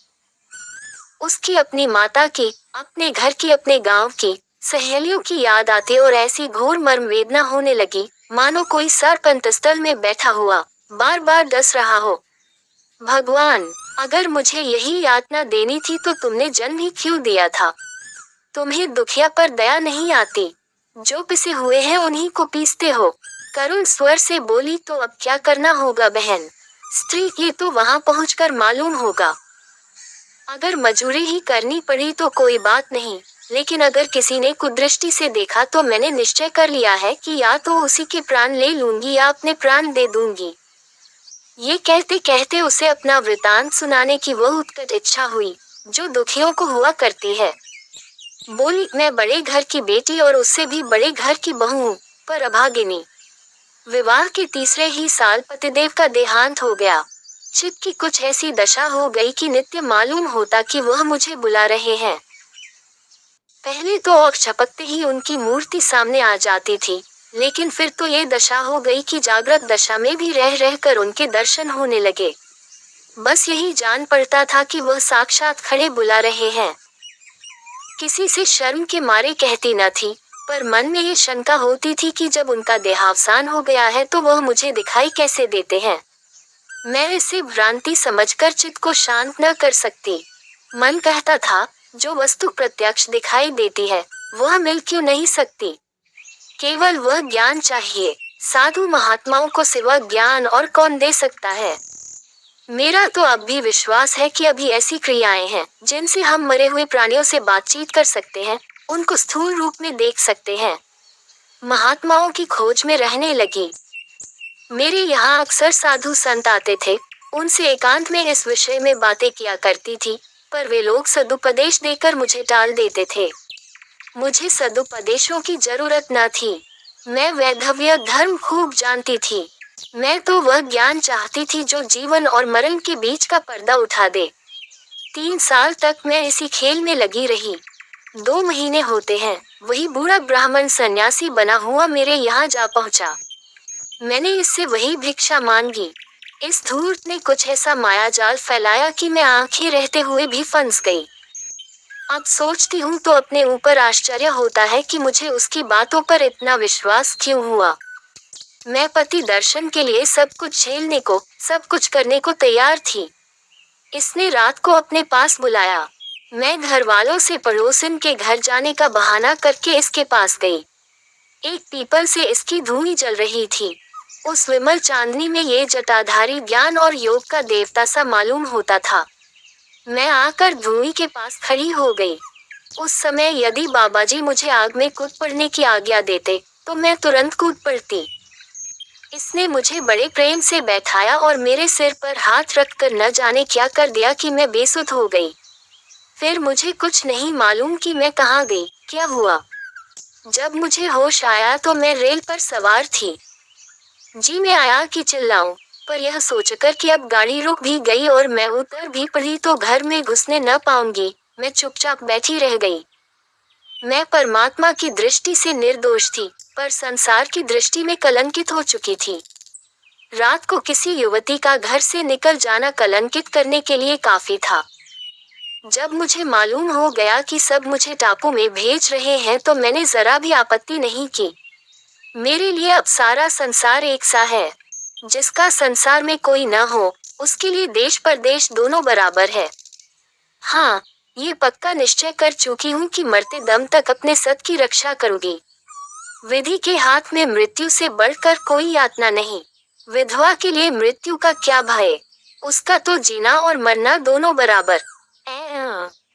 उसकी अपनी माता की, अपने घर की, अपने गांव की, सहेलियों की याद आती और ऐसी घोर मर्म वेदना होने लगी मानो कोई सर्प अंतस्थल में बैठा हुआ बार बार डस रहा हो। भगवान, अगर मुझे यही यातना देनी थी तो तुमने जन्म ही क्यों दिया था? तुम्हें दुखिया पर दया नहीं आती? जो पिसे हुए हैं उन्हीं को पीसते हो। करुण स्वर से बोली, तो अब क्या करना होगा बहन? स्त्री, ये तो वहां पहुंचकर मालूम होगा। अगर मजूरी ही करनी पड़ी तो कोई बात नहीं, लेकिन अगर किसी ने कुदृष्टि से देखा तो मैंने निश्चय कर लिया है कि या तो उसी के प्राण ले लूंगी या अपने प्राण दे दूंगी। ये कहते कहते उसे अपना वृतांत सुनाने की वह उत्कट इच्छा हुई जो दुखियों को हुआ करती है। बोली, मैं बड़े घर की बेटी और उससे भी बड़े घर की बहू हूँ, पर अभागिनी। विवाह के तीसरे ही साल पतिदेव का देहांत हो गया। चित्त की कुछ ऐसी दशा हो गई कि नित्य मालूम होता कि वह मुझे बुला रहे हैं। पहले तो आँख झपकते ही उनकी मूर्ति सामने आ जाती थी, लेकिन फिर तो ये दशा हो गई कि जागृत दशा में भी रह रहकर उनके दर्शन होने लगे। बस यही जान पड़ता था कि वह साक्षात खड़े बुला रहे हैं। किसी से शर्म के मारे कहती न थी, पर मन में ये शंका होती थी कि जब उनका देहावसान हो गया है तो वह मुझे दिखाई कैसे देते हैं। मैं इसे भ्रांति समझकर चित्त को शांत न कर सकती। मन कहता था, जो वस्तु प्रत्यक्ष दिखाई देती है वह मिल क्यों नहीं सकती? केवल वह ज्ञान चाहिए। साधु महात्माओं को सिवा ज्ञान और कौन दे सकता है? मेरा तो अब भी विश्वास है कि अभी ऐसी क्रियाएं हैं जिनसे हम मरे हुए प्राणियों से बातचीत कर सकते हैं, उनको स्थूल रूप में देख सकते हैं। महात्माओं की खोज में रहने लगी। मेरे यहाँ अक्सर साधु संत आते थे, उनसे एकांत में इस विषय में बातें किया करती थी, पर वे लोग सदुपदेश देकर मुझे टाल देते थे। मुझे सदुपदेशों की जरूरत न थी। मैं वैधव्य धर्म खूब जानती थी। मैं तो वह ज्ञान चाहती थी जो जीवन और मरण के बीच का पर्दा उठा दे। 3 साल तक मैं इसी खेल में लगी रही। 2 महीने होते हैं, वही बूढ़ा ब्राह्मण सन्यासी बना हुआ मेरे यहाँ जा पहुँचा। मैंने इससे वही भिक्षा मांगी। इस धूर्त ने कुछ ऐसा माया जाल फैलाया कि मैं आंखें रहते हुए भी फंस गई। अब सोचती हूँ तो अपने ऊपर आश्चर्य होता है कि मुझे उसकी बातों पर इतना विश्वास क्यों हुआ। मैं पति दर्शन के लिए सब कुछ झेलने को, सब कुछ करने को तैयार थी। इसने रात को अपने पास बुलाया। मैं घर वालों से पड़ोसन के घर जाने का बहाना करके इसके पास गई। एक पीपल से इसकी धूनी जल रही थी। उस विमल चांदनी में ये जटाधारी ज्ञान और योग का देवता सा मालूम होता था। मैं आकर धूनी के पास खड़ी हो गई। उस समय यदि बाबाजी मुझे आग में कूद पड़ने की आज्ञा देते तो मैं तुरंत कूद पड़ती। इसने मुझे बड़े प्रेम से बैठाया और मेरे सिर पर हाथ रखकर न जाने क्या कर दिया कि मैं बेसुध हो गई। फिर मुझे कुछ नहीं मालूम कि मैं कहाँ गई, क्या हुआ। जब मुझे होश आया तो मैं रेल पर सवार थी। जी मैं आया कि चिल्लाऊं, पर यह सोचकर कि अब गाड़ी रुक भी गई और मैं उतर भी पड़ी तो घर में घुसने न पाऊंगी, मैं चुपचाप बैठी रह गई। मैं परमात्मा की दृष्टि से निर्दोष थी, पर संसार की दृष्टि में कलंकित हो चुकी थी। रात को किसी युवती का घर से निकल जाना कलंकित करने के लिए काफी था। जब मुझे मालूम हो गया कि सब मुझे टापू में भेज रहे हैं तो मैंने जरा भी आपत्ति नहीं की। मेरे लिए अब सारा संसार एक सा है। जिसका संसार में कोई न हो, उसके लिए देश परदेश दोनों बराबर है। हाँ, ये पक्का निश्चय कर चुकी हूँ कि मरते दम तक अपने सत की रक्षा करूंगी। विधि के हाथ में मृत्यु से बढ़कर कोई यातना नहीं। विधवा के लिए मृत्यु का क्या भय, उसका तो जीना और मरना दोनों बराबर।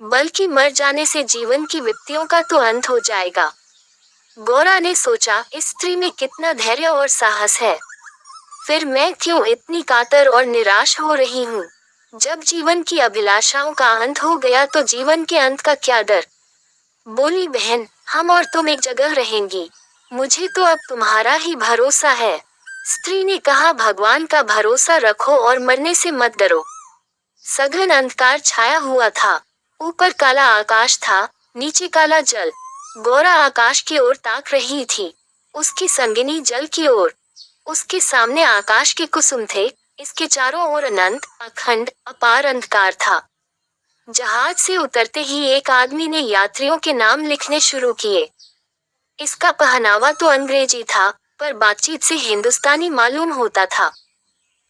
बल्कि मर जाने से जीवन की विपत्तियों का तो अंत हो जाएगा। गोरा ने सोचा, इस स्त्री में कितना धैर्य और साहस है। फिर मैं क्यों इतनी कातर और निराश हो रही हूँ। जब जीवन की अभिलाषाओं का अंत हो गया तो जीवन के अंत का क्या डर। बोली, बहन, हम और तुम एक जगह रहेंगी। मुझे तो अब तुम्हारा ही भरोसा है। स्त्री ने कहा, भगवान का भरोसा रखो और मरने से मत डरो। सघन अंधकार छाया हुआ था। ऊपर काला आकाश था, नीचे काला जल। गोरा आकाश की ओर ताक रही थी, उसकी संगिनी जल की ओर। उसके सामने आकाश के कुसुम थे, इसके चारों ओर अनंत, अखंड, अपार अंधकार था। जहाज से उतरते ही एक आदमी ने यात्रियों के नाम लिखने शुरू किए। इसका पहनावा तो अंग्रेजी था, पर बातचीत से हिंदुस्तानी मालूम होता था।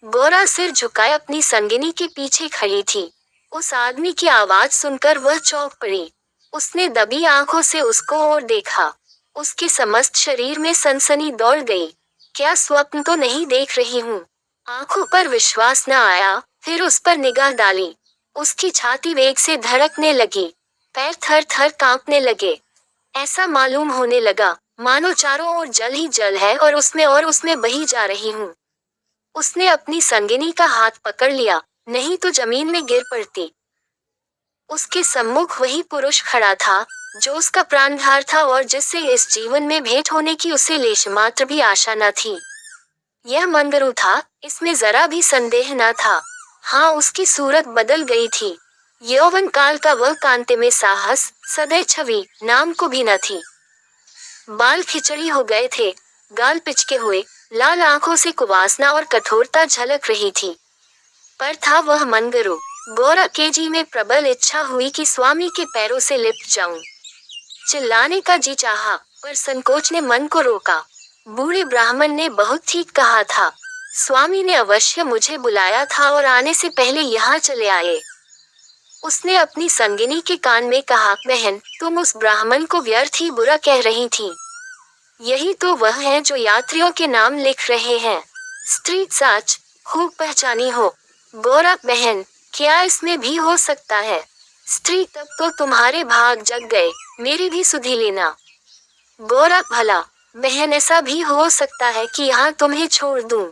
गोरा सिर झुकाए अपनी संगिनी के पीछे खड़ी थी। उस आदमी की आवाज सुनकर वह चौंक पड़ी। उसने दबी आंखों से उसको और देखा। उसके समस्त शरीर में सनसनी दौड़ गई। क्या स्वप्न तो नहीं देख रही हूँ। आंखों पर विश्वास न आया, फिर उस पर निगाह डाली। उसकी छाती वेग से धड़कने लगी, पैर थर थर कांपने लगे। ऐसा मालूम होने लगा मानो चारों ओर जल ही जल है और उसमें बही जा रही हूँ। उसने अपनी संगिनी का हाथ पकड़ लिया, नहीं तो जमीन में गिर पड़ती। उसके सम्मुख वही पुरुष खड़ा था जो उसका प्राणधार था और जिससे इस जीवन में भेंट होने की उसे लेश मात्र भी आशा न थी। यह मंगरू था, इसमें जरा भी संदेह न था। हाँ, उसकी सूरत बदल गई थी। यौवन काल का वह कांते में साहस, सदैव छवि नाम को भी न थी। बाल खिचड़ी हो गए थे, गाल पिचके हुए, लाल आंखों से कुवासना और कठोरता झलक रही थी। पर था वह मंगरू। गोरा के जी में प्रबल इच्छा हुई कि स्वामी के पैरों से लिपट जाऊं। चिल्लाने का जी चाहा, पर संकोच ने मन को रोका। बूढ़े ब्राह्मण ने बहुत ठीक कहा था। स्वामी ने अवश्य मुझे बुलाया था और आने से पहले यहाँ चले आए। उसने अपनी संगिनी के कान में कहा, बहन, तुम उस ब्राह्मण को व्यर्थ ही बुरा कह रही थी। यही तो वह है जो यात्रियों के नाम लिख रहे हैं। स्त्री सच खूब पहचानी हो। गोरा, बहन, क्या इसमें भी हो सकता है। स्त्री, तब तो तुम्हारे भाग जग गए, मेरी भी सुधि लेना। गोरा, भला बहन, ऐसा भी हो सकता है कि यहाँ तुम्हें छोड़ दूं।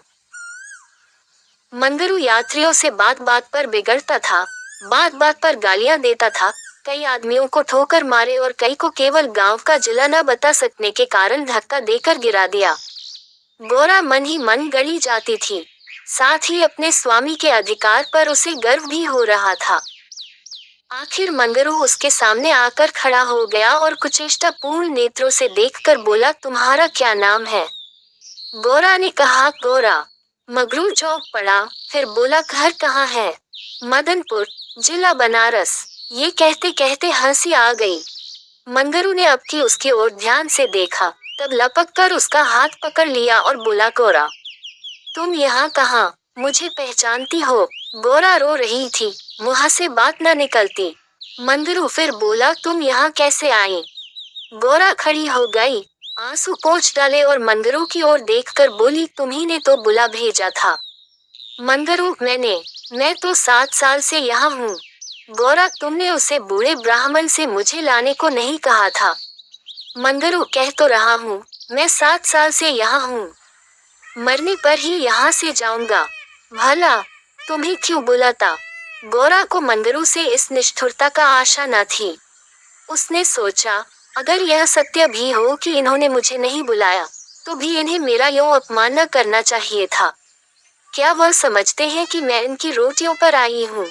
मंगरू यात्रियों से बात बात पर बिगड़ता था, बात बात पर गालियां देता था। कई आदमियों को ठोकर मारे और कई को केवल गांव का जिला न बता सकने के कारण धक्का देकर गिरा दिया। गोरा मन ही मन गड़ी जाती थी, साथ ही अपने स्वामी के अधिकार पर उसे गर्व भी हो रहा था। आखिर मंगरू उसके सामने आकर खड़ा हो गया और कुचेष्टा पूर्ण नेत्रों से देखकर बोला, तुम्हारा क्या नाम है। गोरा ने कहा, गोरा। मंगरू चौंक पड़ा, फिर बोला, घर कहाँ है। मदनपुर, जिला बनारस। ये कहते कहते हंसी आ गई। मंगरू ने अब की उसकी ओर ध्यान से देखा, तब लपक कर उसका हाथ पकड़ लिया और बोला, गोरा, तुम यहाँ कहाँ, मुझे पहचानती हो। गोरा रो रही थी, मुँह से बात न निकलती। मंगरू फिर बोला, तुम यहाँ कैसे आई। गोरा खड़ी हो गई, आंसू पोंछ डाले और मंगरू की ओर देखकर बोली, तुम्ही ने तो बुला भेजा था। मंगरू, मैं तो 7 साल से यहाँ हूँ। गोरा, तुमने उसे बूढ़े ब्राह्मण से मुझे लाने को नहीं कहा था। मंगरू, कह तो रहा हूँ, मैं 7 साल से यहाँ हूँ। मरने पर ही यहाँ से जाऊंगा। भला तुम्हें क्यों बुलाता? गोरा को मंगरू से इस निष्ठुरता का आशा न थी। उसने सोचा, अगर यह सत्य भी हो कि इन्होंने मुझे नहीं बुलाया, तो भी इन्हें मेरा यूं अपमान न करना चाहिए था। क्या वह समझते हैं कि मैं इनकी रोटियों पर आई हूँ?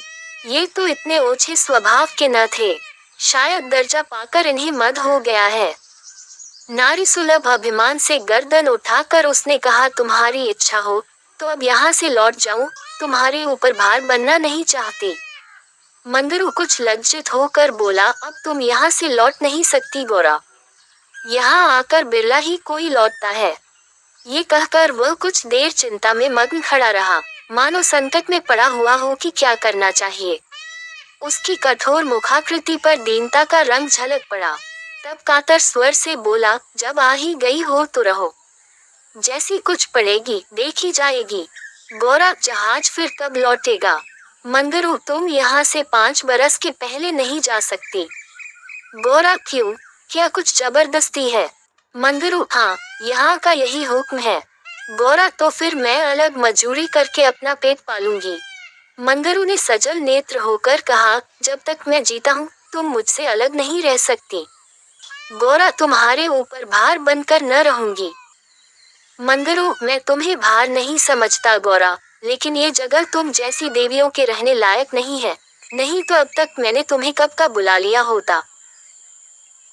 ये तो इतने ओछे स्वभाव के न थे। शायद दर्जा पाकर इन्हें मद हो गया है। नारी सुलभ अभिमान से गर्दन उठाकर उसने कहा, तुम्हारी इच्छा हो तो अब यहाँ से लौट जाऊं, तुम्हारे ऊपर भार बनना नहीं चाहती। मंगरू कुछ लज्जित होकर बोला, अब तुम यहाँ से लौट नहीं सकती गोरा। यहाँ आकर बिरला ही कोई लौटता है। ये कहकर वह कुछ देर चिंता में मग्न खड़ा रहा, मानो संकट में पड़ा हुआ हो कि क्या करना चाहिए। उसकी कठोर मुखाकृति पर दीनता का रंग झलक पड़ा। तब कातर स्वर से बोला, जब आ ही गई हो तो रहो। जैसी कुछ पड़ेगी देखी जाएगी। गोरा, जहाज फिर कब लौटेगा? मंगरू, तुम यहाँ से 5 बरस के पहले नहीं जा सकती। गोरा, क्यों? क्या कुछ जबरदस्ती है? मंगरू, हाँ, यहाँ का यही हुक्म है। गोरा, तो फिर मैं अलग मजदूरी करके अपना पेट पालूंगी। मंगरू ने सजल नेत्र होकर कहा, जब तक मैं जीता हूँ तुम मुझसे अलग नहीं रह सकती। गोरा, तुम्हारे ऊपर भार बनकर न रहूंगी। मंगरू, मैं तुम्हें भार नहीं समझता गोरा, लेकिन ये जगह तुम जैसी देवियों के रहने लायक नहीं है, नहीं तो अब तक मैंने तुम्हें कब का बुला लिया होता।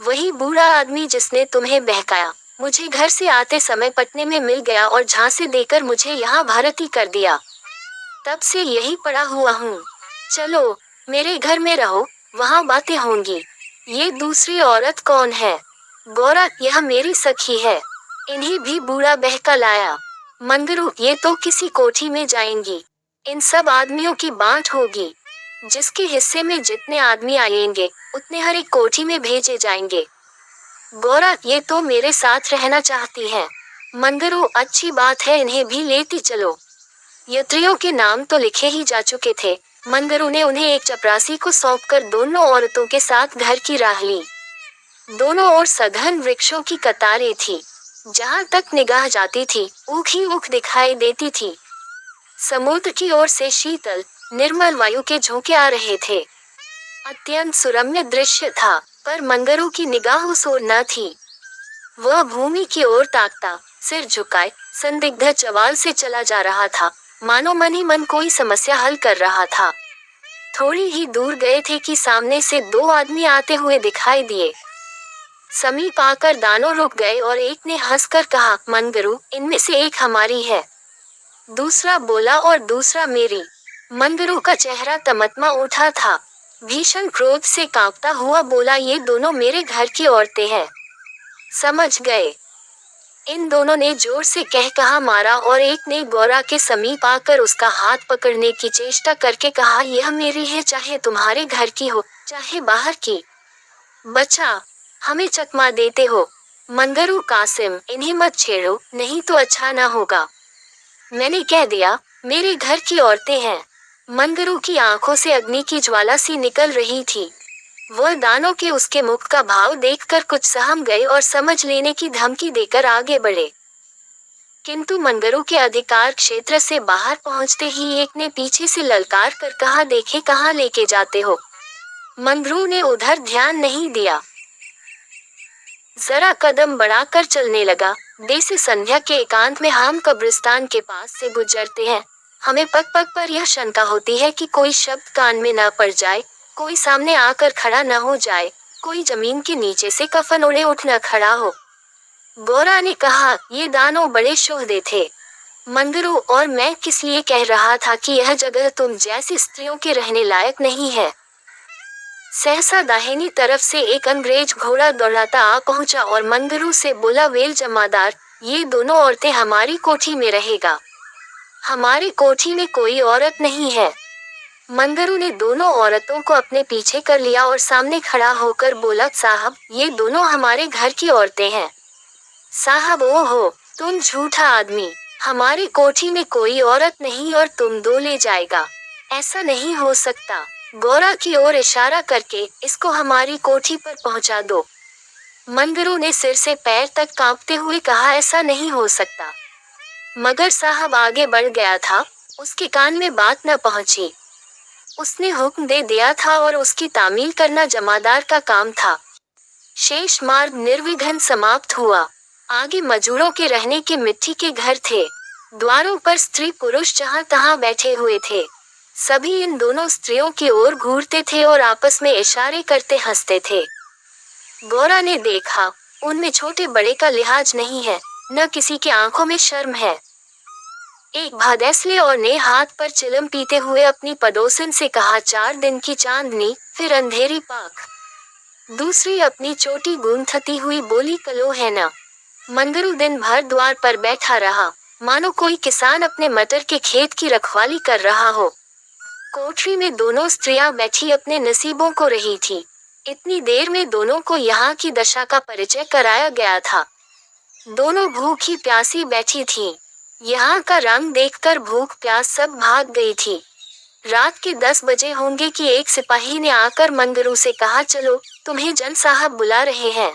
वही बूढ़ा आदमी जिसने तुम्हें बहकाया, मुझे घर से आते समय पटने में मिल गया और झांसे देकर मुझे यहाँ भारती कर दिया। तब से यही पड़ा हुआ हूँ। चलो मेरे घर में रहो, वहाँ बातें होंगी। ये दूसरी औरत कौन है? गोरा, यह मेरी सखी है। इन्हें भी बूढ़ा बहका लाया। मंगरू, ये तो किसी कोठी में जाएंगी। इन सब आदमियों की बांट होगी। जिसके हिस्से में जितने आदमी आएंगे उतने हर एक कोठी में भेजे जाएंगे। गोरा, ये तो मेरे साथ रहना चाहती है। मंगरू, अच्छी बात है, इन्हें भी लेती चलो। यात्रियों के नाम तो लिखे ही जा चुके थे। मंगरू ने उन्हें एक चपरासी को सौंपकर दोनों औरतों के साथ घर की राह ली। दोनों ओर सघन वृक्षों की कतारें थी। जहाँ तक निगाह जाती थी ऊख ही ऊख दिखाई देती थी। समुद्र की ओर से शीतल निर्मल वायु के झोंके आ रहे थे। अत्यंत सुरम्य दृश्य था, पर मंगरू की निगाह उस ओर न थी। वह भूमि की ओर ताकता, सिर झुकाए, संदिग्ध चवाल से चला जा रहा था, मानो मन ही मन कोई समस्या हल कर रहा था। थोड़ी ही दूर गए थे कि सामने से 2 आदमी आते हुए दिखाई दिए। समीप आकर दानों रुक गए और एक ने हंसकर कहा, मंगरू, इनमें से एक हमारी है। दूसरा बोला, और दूसरा मेरी। मंगरू का चेहरा तमतमा उठा था। भीषण क्रोध से कांपता हुआ बोला, ये दोनों मेरे घर की औरतें हैं। समझ गए? इन दोनों ने जोर से कह कहा मारा और एक ने गोरा के समीप आकर उसका हाथ पकड़ने की चेष्टा करके कहा, यह मेरी है, चाहे तुम्हारे घर की हो चाहे बाहर की। बच्चा, हमें चकमा देते हो। मंगरू, कासिम, इन्हें मत छेड़ो, नहीं तो अच्छा न होगा। मैंने कह दिया, मेरे घर की औरतें हैं। मंगरू की आंखों से अग्नि की ज्वाला सी निकल रही थी। वह दानों के उसके मुख का भाव देखकर कुछ सहम गए और समझ लेने की धमकी देकर आगे बढ़े। किंतु मंगरू के अधिकार क्षेत्र से बाहर पहुंचते ही एक ने पीछे से ललकार कर कहा, देखे कहाँ लेके जाते हो। मंगरू ने उधर ध्यान नहीं दिया, जरा कदम बढ़ाकर चलने लगा। देसी संध्या के एकांत में हम कब्रिस्तान के पास से गुजरते हैं। हमें पग पग पर यह शंका होती है कि कोई शब्द कान में न पड़ जाए, कोई सामने आकर खड़ा न हो जाए, कोई जमीन के नीचे से कफन ओढ़े उठ न खड़ा हो। गोरा ने कहा, ये दानव बड़े शोहदे थे। मंगरू, और मैं किस लिए कह रहा था कि यह जगह तुम जैसी स्त्रियों के रहने लायक नहीं है। सहसा दाहिनी तरफ से एक अंग्रेज घोड़ा दौड़ाता आ पहुंचा और मंगरू से बोला, वेल जमादार, ये दोनों औरतें हमारी कोठी में रहेगा। हमारी कोठी में कोई औरत नहीं है। मंगरू ने दोनों औरतों को अपने पीछे कर लिया और सामने खड़ा होकर बोला, साहब, ये दोनों हमारे घर की औरतें हैं। साहब, ओहो, तुम झूठा आदमी, हमारी कोठी में कोई औरत नहीं और तुम 2 ले जाएगा। ऐसा नहीं हो सकता। गोरा की ओर इशारा करके, इसको हमारी कोठी पर पहुंचा दो। मंगरू ने सिर से पैर तक कांपते हुए कहा, ऐसा नहीं हो सकता। मगर साहब आगे बढ़ गया था, उसके कान में बात न पहुंची। उसने हुक्म दे दिया था और उसकी तामील करना जमादार का काम था। शेष मार्ग निर्विघ्न समाप्त हुआ। आगे मजूरों के रहने के मिट्टी के घर थे। द्वारों पर स्त्री पुरुष जहां तहां बैठे हुए थे। सभी इन दोनों स्त्रियों की ओर घूरते थे और आपस में इशारे करते हंसते थे। गौरा ने देखा, उनमें छोटे बड़े का लिहाज नहीं है, न किसी की आंखों में शर्म है। एक भदेसले ने हाथ पर चिलम पीते हुए अपनी पड़ोसन से कहा, 4 दिन की चांदनी, फिर अंधेरी पाक। दूसरी अपनी चोटी गूंथती हुई बोली, कलो है ना। मंगरू दिन भर द्वार पर बैठा रहा, मानो कोई किसान अपने मटर के खेत की रखवाली कर रहा हो। कोठरी में दोनों स्त्रियां बैठी अपने नसीबों को रही थी। इतनी देर में दोनों को यहाँ की दशा का परिचय कराया गया था। दोनों भूखी प्यासी बैठी थीं। यहाँ का रंग देखकर भूख प्यास सब भाग गई थी। रात के 10 बजे होंगे कि एक सिपाही ने आकर मंगरू से कहा, चलो, तुम्हें जन साहब बुला रहे हैं।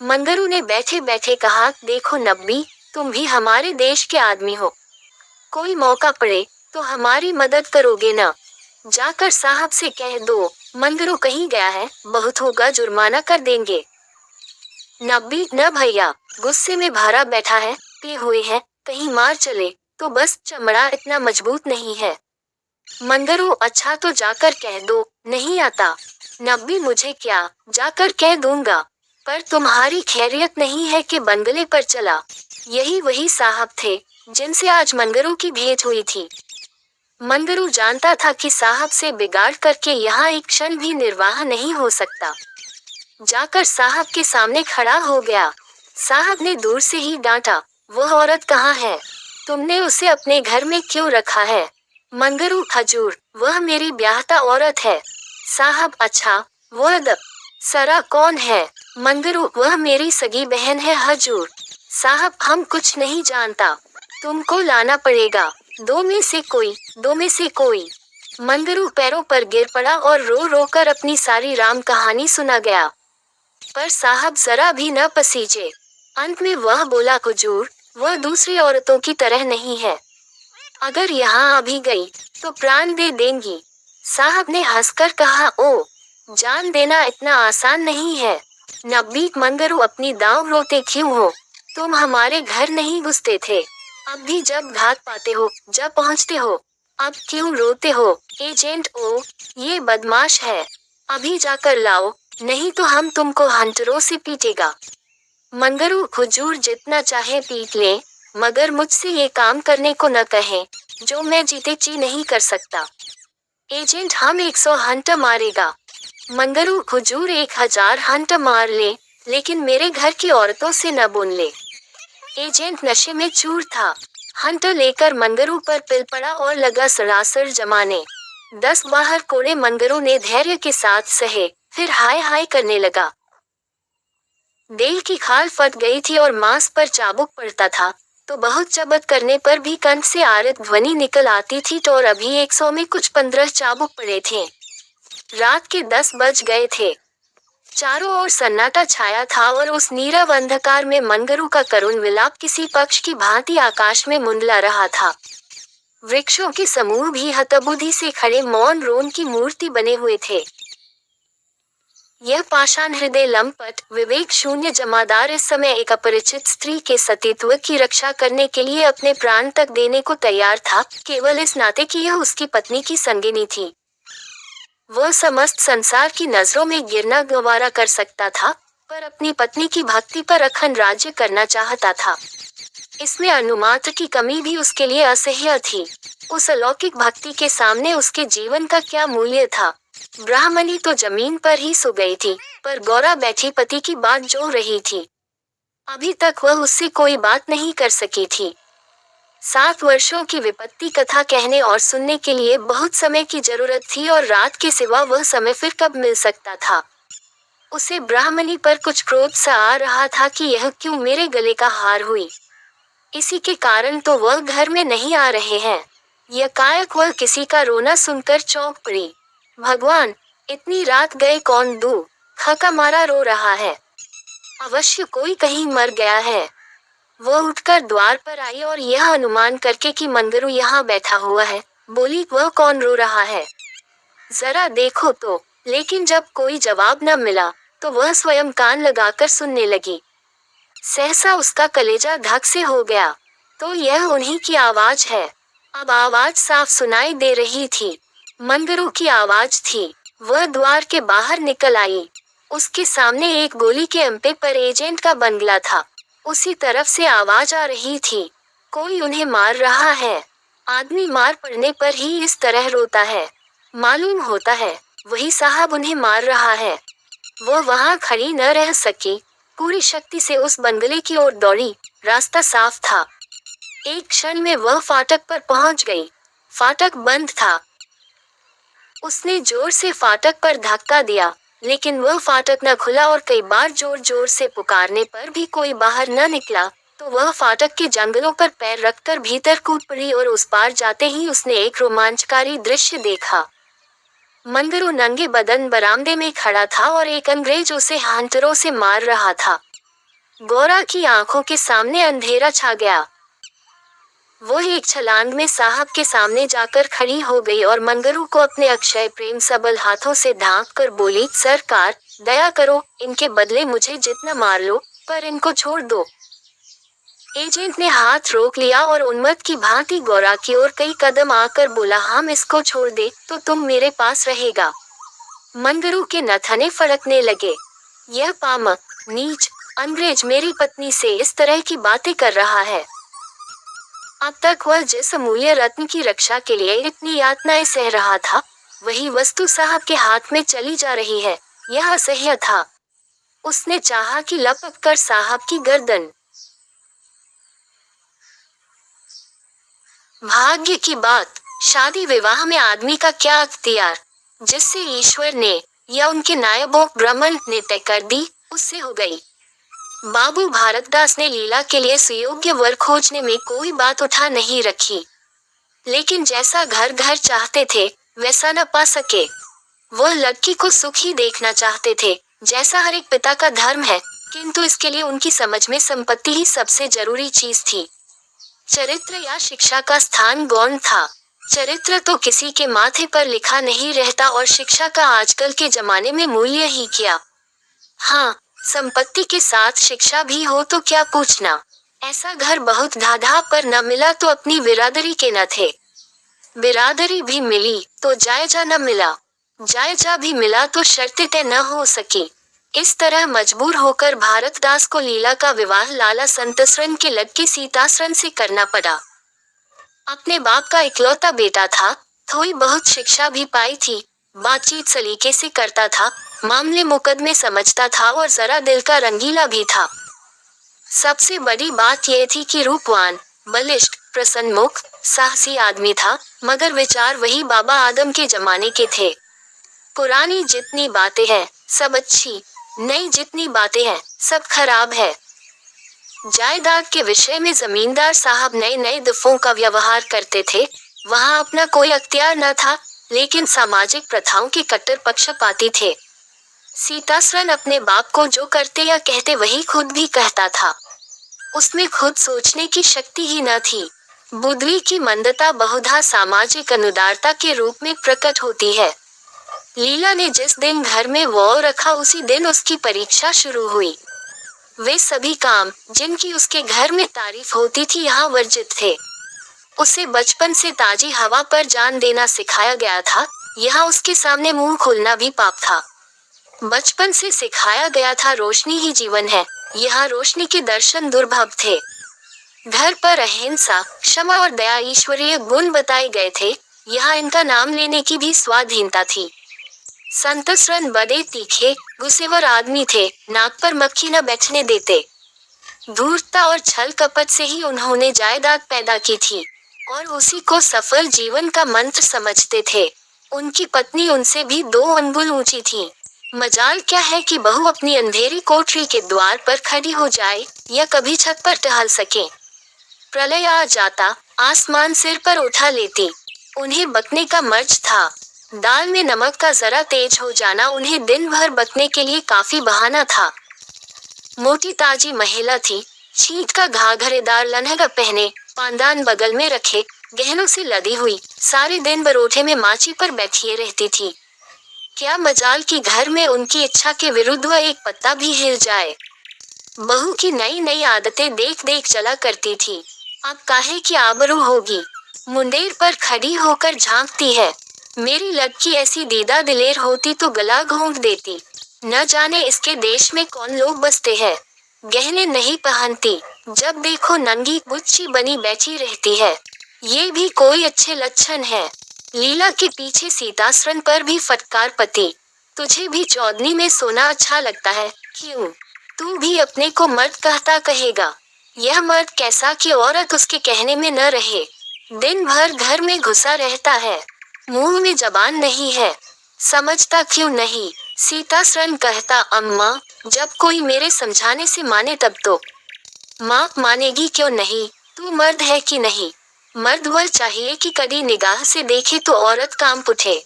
मंगरू ने बैठे बैठे कहा, देखो नब्बी, तुम भी हमारे देश के आदमी हो। कोई मौका पड़े तो हमारी मदद करोगे ना? जाकर साहब से कह दो, मंगरू कहीं गया है, बहुत होगा जुर्माना कर देंगे। नब्बी, न भैया, गुस्से में भरा बैठा है, पे हुए हैं, कहीं मार चले तो बस, चमड़ा इतना मजबूत नहीं है। मंगरू, अच्छा तो जाकर कह दो, नहीं आता। नब्बी, मुझे क्या, जाकर कह दूंगा, पर तुम्हारी खैरियत नहीं है कि बंगले पर चला। यही वही साहब थे जिनसे आज मंगरू की भेंट हुई थी। मंगरू जानता था कि साहब से बिगाड़ करके यहाँ एक क्षण भी निर्वाह नहीं हो सकता। जाकर साहब के सामने खड़ा हो गया। साहब ने दूर से ही डांटा, वह औरत कहाँ है? तुमने उसे अपने घर में क्यों रखा है? मंगरू, हजूर, वह मेरी ब्याहता औरत है। साहब, अच्छा, वह अदब सरा कौन है? मंगरू, वह मेरी सगी बहन है हजूर। साहब, हम कुछ नहीं जानता, तुमको लाना पड़ेगा। दो में से कोई। मंगरू पैरों पर गिर पड़ा और रो रो कर अपनी सारी राम कहानी सुना गया। पर साहब जरा भी न पसीजे। अंत में वह बोला, हुजूर, वह दूसरी औरतों की तरह नहीं है। अगर यहाँ अभी गई तो प्राण दे देंगी। साहब ने हंसकर कहा, ओ, जान देना इतना आसान नहीं है। नब्बी, मंगरू, अपनी दांव रोते क्यों हो? तुम हमारे घर नहीं घुसते थे, अब भी जब घात पाते हो, जब पहुँचते हो, अब क्यों रोते हो? एजेंट, ओ, ये बदमाश है, अभी जाकर लाओ, नहीं तो हम तुमको हंटरों से पीटेगा। मंगरू, हुजूर जितना चाहे पीट ले, मगर मुझसे ये काम करने को न कहें, जो मैं जीते जी नहीं कर सकता। एजेंट, हम 100 हंटर मारेगा। मंगरू, हुजूर 1000 हंटर मार ले, लेकिन मेरे घर की औरतों से न बोल ले। एजेंट नशे में चूर था। हंटर लेकर मंगरू पर पिल पड़ा और लगा सरासर जमाने। 10 बाहर कोड़े मंगरू ने धैर्य के साथ सहे, फिर हाय हाय करने लगा। देह की खाल फट गई थी और मांस पर चाबुक पड़ता था, तो बहुत चबत करने पर भी कंठ से आरित ध्वनि निकल आती थी। तो और अभी 100 में कुछ 15 चाबुक पड़े थे। रात के 10 बज गए थे। चारों ओर सन्नाटा छाया था और उस नीरव अंधकार में मंगरू का करुण विलाप किसी पक्ष की भांति आकाश में मुंडला रहा था। वृक्षों के समूह भी हतबुद्धि से खड़े मौन रोन की मूर्ति बने हुए थे। यह पाषाण हृदय लंपट विवेक शून्य जमादार इस समय एक अपरिचित स्त्री के सतीत्व की रक्षा करने के लिए अपने प्राण तक देने को तैयार था, केवल इस नाते कि यह उसकी पत्नी की संगिनी थी। वह समस्त संसार की नजरों में गिरना गवारा कर सकता था, पर अपनी पत्नी की भक्ति पर अखंड राज्य करना चाहता था। इसमें अनुमात्र की कमी भी उसके लिए असह्य थी। उस अलौकिक भक्ति के सामने उसके जीवन का क्या मूल्य था? ब्राह्मणी तो जमीन पर ही सो गई थी, पर गौरा बैठी पति की बात जो रही थी। अभी तक वह उससे कोई बात नहीं कर सकी थी। 7 वर्षों की विपत्ति कथा कहने और सुनने के लिए बहुत समय की जरूरत थी और रात के सिवा वह समय फिर कब मिल सकता था? उसे ब्राह्मणी पर कुछ क्रोध सा आ रहा था कि यह क्यों मेरे गले का हार हुई। इसी के कारण तो वह घर में नहीं आ रहे हैं। यकायक वह किसी का रोना सुनकर चौंक पड़ी। भगवान, इतनी रात गए कौन दू, खका मारा रो रहा है। अवश्य कोई कहीं मर गया है। वह उठकर द्वार पर आई और यह अनुमान करके कि मंगरू यहाँ बैठा हुआ है, बोली, वह कौन रो रहा है, जरा देखो तो। लेकिन जब कोई जवाब न मिला तो वह स्वयं कान लगाकर सुनने लगी। सहसा उसका कलेजा धक से हो गया। तो यह उन्हीं की आवाज है। अब आवाज साफ सुनाई दे रही थी। मंगरू की आवाज थी। वह द्वार के बाहर निकल आई। उसके सामने एक गोली के अंपे पर एजेंट का बंगला था। उसी तरफ से आवाज आ रही थी, कोई उन्हें मार रहा है। आदमी मार पड़ने पर ही इस तरह रोता है। मालूम होता है वही साहब उन्हें मार रहा है। वो वहां खड़ी न रह सकी, पूरी शक्ति से उस बंगले की ओर दौड़ी। रास्ता साफ था। एक क्षण में वह फाटक पर पहुंच गई। फाटक बंद था। उसने जोर से फाटक पर धक्का दिया, लेकिन वह फाटक न खुला और कई बार जोर जोर से पुकारने पर भी कोई बाहर न निकला। तो वह फाटक के जंगलों पर पैर रखकर भीतर कूद पड़ी और उस पार जाते ही उसने एक रोमांचकारी दृश्य देखा। मंगरू नंगे बदन बरामदे में खड़ा था और एक अंग्रेज उसे हाथों से मार रहा था। गौरा की आंखों के सामने अंधेरा छा गया। वो एक छलांग में साहब के सामने जाकर खड़ी हो गई और मंगरू को अपने अक्षय प्रेम सबल हाथों से ढांक कर बोली, सरकार, दया करो, इनके बदले मुझे जितना मार लो, पर इनको छोड़ दो। एजेंट ने हाथ रोक लिया और उन्मत्त की भांति गौरा की ओर कई कदम आकर बोला, हम इसको छोड़ दे तो तुम मेरे पास रहेगा। मंगरू के नथने फड़कने लगे। यह पामक, नीच अंग्रेज मेरी पत्नी से इस तरह की बातें कर रहा है। अब तक वह जिस अमूल्य रत्न की रक्षा के लिए इतनी यातनाएं सह रहा था, वही वस्तु साहब के हाथ में चली जा रही है। यह असह्य था। उसने चाहा कि लपक कर साहब की गर्दन। भाग्य की बात, शादी विवाह में आदमी का क्या अख्तियार, जिससे ईश्वर ने या उनके नायबों ब्रह्मन ने तय कर दी, उससे हो गई। बाबू भारतदास ने लीला के लिए सुयोग्य वर खोजने में कोई बात उठा नहीं रखी, लेकिन जैसा घर घर चाहते थे वैसा न पा सके। वह लड़की को सुखी देखना चाहते थे, जैसा हर एक पिता का धर्म है, किंतु इसके लिए उनकी समझ में संपत्ति ही सबसे जरूरी चीज थी। चरित्र या शिक्षा का स्थान गौण था। चरित्र तो किसी के माथे पर लिखा नहीं रहता और शिक्षा का आजकल के जमाने में मूल्य ही क्या। हाँ, संपत्ति के साथ शिक्षा भी हो तो क्या पूछना। ऐसा घर बहुत ढाढ़ा पर न मिला तो अपनी बिरादरी के न थे। बिरादरी भी मिली तो जायजा न मिला। जायजा भी मिला तो शर्तें तय न हो सकी। इस तरह मजबूर होकर भारतदास को लीला का विवाह लाला संतसरन के लड़के सीतासरन से करना पड़ा। अपने बाप का इकलौता बेटा था, थोड़ी बहुत शिक्षा भी पाई थी, बातचीत सलीके से करता था, मामले मुकदमे समझता था और जरा दिल का रंगीला भी था। सबसे बड़ी बात यह थी कि रूपवान, बलिष्ठ, प्रसन्नमुख, साहसी आदमी था, मगर विचार वही बाबा आदम के जमाने के थे। पुरानी जितनी बातें हैं सब अच्छी, नई जितनी बातें हैं सब खराब है। जायदाद के विषय में जमींदार साहब नए नए दफों का व्यवहार करते थे। वहां अपना कोई अख्तियार न था, लेकिन सामाजिक प्रथाओं के कट्टर पक्षपाती थे। सीतासरन अपने बाप को जो करते या कहते वही खुद भी कहता था। उसमें खुद सोचने की शक्ति ही न थी। बुद्धि की मंदता बहुधा सामाजिक अनुदारता के रूप में प्रकट होती है। लीला ने जिस दिन घर में वौ रखा उसी दिन उसकी परीक्षा शुरू हुई। वे सभी काम जिनकी उसके घर में तारीफ होती थी यहाँ वर्जित थे। उसे बचपन से ताजी हवा पर जान देना सिखाया गया था। यहाँ उसके सामने मुंह खोलना भी पाप था। बचपन से सिखाया गया था रोशनी ही जीवन है। यहाँ रोशनी के दर्शन दुर्लभ थे। घर पर अहिंसा, क्षमा और दया ईश्वरीय गुण बताए गए थे। यहाँ इनका नाम लेने की भी स्वाधीनता थी। संतसरन बड़े तीखे, गुस्सेवर आदमी थे, नाक पर मक्खी न बैठने देते। धूर्तता और छल कपट से ही उन्होंने जायदाद पैदा की थी और उसी को सफल जीवन का मंत्र समझते थे। उनकी पत्नी उनसे भी 2 अंगुल ऊंची थी। मजाल क्या है कि बहू अपनी अंधेरी कोठरी के द्वार पर खड़ी हो जाए या कभी छत पर टहल सके। प्रलय आ जाता, आसमान सिर पर उठा लेती। उन्हें बकने का मर्ज था। दाल में नमक का जरा तेज हो जाना उन्हें दिन भर बकने के लिए काफी बहाना था। मोटी ताजी महिला थी, छींट का घाघरेदार लहंगा पहने, पांदान बगल में रखे, गहनों से लदी हुई, सारे दिन बरोठे में माची पर बैठी रहती थी। क्या मजाल कि घर में उनकी इच्छा के विरुद्ध वह एक पत्ता भी हिल जाए। बहू की नई नई आदतें देख देख चला करती थी। अब काहे की आबरू होगी, मुंडेर पर खड़ी होकर झांकती है। मेरी लड़की ऐसी दीदा दिलेर होती तो गला घोंट देती। न जाने इसके देश में कौन लोग बसते हैं। गहने नहीं पहनती, जब देखो नंगी बुच्ची बनी बैठी रहती है। ये भी कोई अच्छे लक्षण है। लीला के पीछे सीतासरन पर भी फटकार पति। तुझे भी चौदनी में सोना अच्छा लगता है, क्यों? तू भी अपने को मर्द कहता कहेगा। यह मर्द कैसा कि औरत उसके कहने में न रहे। दिन भर घर में घुसा रहता है, मुंह में जबान नहीं है। समझता क्यों नहीं? सीतासरन कहता, अम्मा, जब कोई मेरे समझाने से माने तब तो। माँ मानेगी क्यों नहीं? तू मर्द है कि नहीं? मर्द वह चाहिए कि कड़ी निगाह से देखे तो औरत कांप उठे।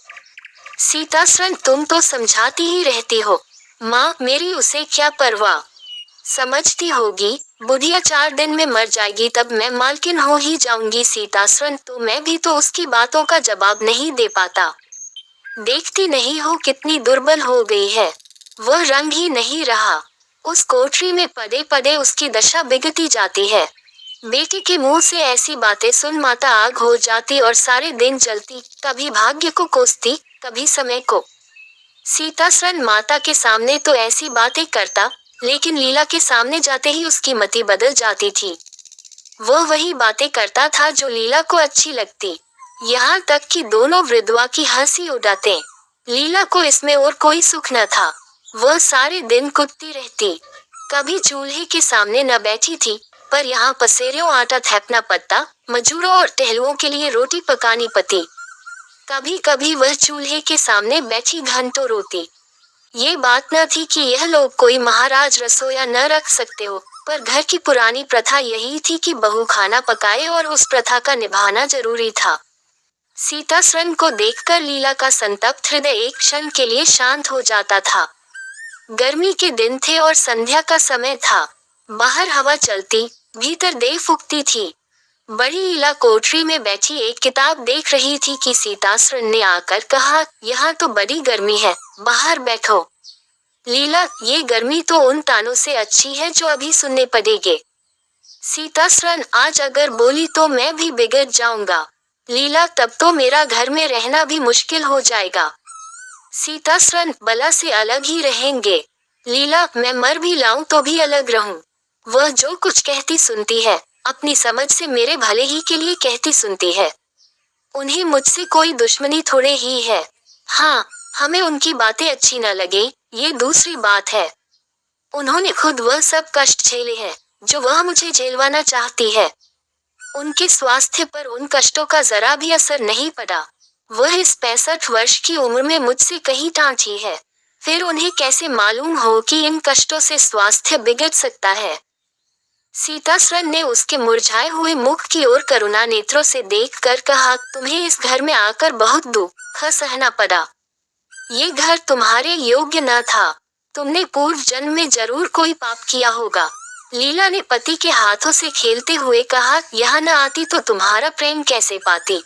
सीतासरन, तुम तो समझाती ही रहती हो। माँ, मेरी उसे क्या परवाह। समझती होगी, बुढ़िया 4 दिन में मर जाएगी तब मैं मालकिन हो ही जाऊंगी। सीतासरन, तो मैं भी तो उसकी बातों का जवाब नहीं दे पाता। देखती नहीं हो कितनी दुर्बल हो गई है। वह रंग ही नहीं रहा। उस कोठरी में पदे पदे उसकी दशा बिगड़ती जाती है। बेटे के मुंह से ऐसी बातें सुन माता आग हो जाती और सारे दिन जलती, कभी भाग्य को कोसती, कभी समय को। सीतासरन माता के सामने तो ऐसी बातें करता, लेकिन लीला के सामने जाते ही उसकी मति बदल जाती थी। वह वही बातें करता था जो लीला को अच्छी लगती, यहाँ तक कि दोनों वृद्धवा की हंसी उड़ाते। लीला को इसमें और कोई सुख न था। वह सारे दिन कुदती रहती। कभी चूल्हे के सामने न बैठी थी, पर यहाँ पसेरियों आटा थैपना पड़ता, मजूरों और टहलुओं के लिए रोटी पकानी पड़ती। कभी कभी वह चूल्हे के सामने बैठी घंटों रोती। ये बात न थी कि यह लोग कोई महाराज रसोया न रख सकते हो, पर घर की पुरानी प्रथा यही थी कि बहू खाना पकाए और उस प्रथा का निभाना जरूरी था। सीतासरन को देखकर लीला का संतप्त हृदय एक क्षण के लिए शांत हो जाता था। गर्मी के दिन थे और संध्या का समय था। बाहर हवा चलती, भीतर देह फूकती थी। बड़ी लीला कोठरी में बैठी एक किताब देख रही थी कि सीतासरन ने आकर कहा, यहाँ तो बड़ी गर्मी है, बाहर बैठो। लीला, ये गर्मी तो उन तानों से अच्छी है जो अभी सुनने पड़ेंगे। सीतासरन, आज अगर बोली तो मैं भी बिगड़ जाऊंगा। लीला, तब तो मेरा घर में रहना भी मुश्किल हो जाएगा। सीतासरन, बला से अलग ही रहेंगे। लीला, मैं मर भी लाऊं तो भी अलग रहूं। वह जो कुछ कहती सुनती है, अपनी समझ से मेरे भले ही के लिए कहती सुनती है। उन्हें मुझसे कोई दुश्मनी थोड़े ही है। हाँ, हमें उनकी बातें अच्छी न लगे, ये दूसरी बात है। उन्होंने खुद वह सब कष्ट झेले हैं जो वह मुझे झेलवाना चाहती है। उनके स्वास्थ्य पर उन कष्टों का जरा भी असर नहीं पड़ा। वह इस 65 वर्ष की उम्र में मुझसे कहीं टाँची है। फिर उन्हें कैसे मालूम हो कि इन कष्टों से स्वास्थ्य बिगड़ सकता है। सीतासरन ने उसके मुरझाए हुए मुख की ओर करुणा नेत्रों से देखकर कहा, तुम्हें इस घर में आकर बहुत दुख सहना पड़ा। ये घर तुम्हारे योग्य न था। तुमने पूर्व जन्म में जरूर कोई पाप किया होगा। लीला ने पति के हाथों से खेलते हुए कहा, यहाँ न आती तो तुम्हारा प्रेम कैसे पाती।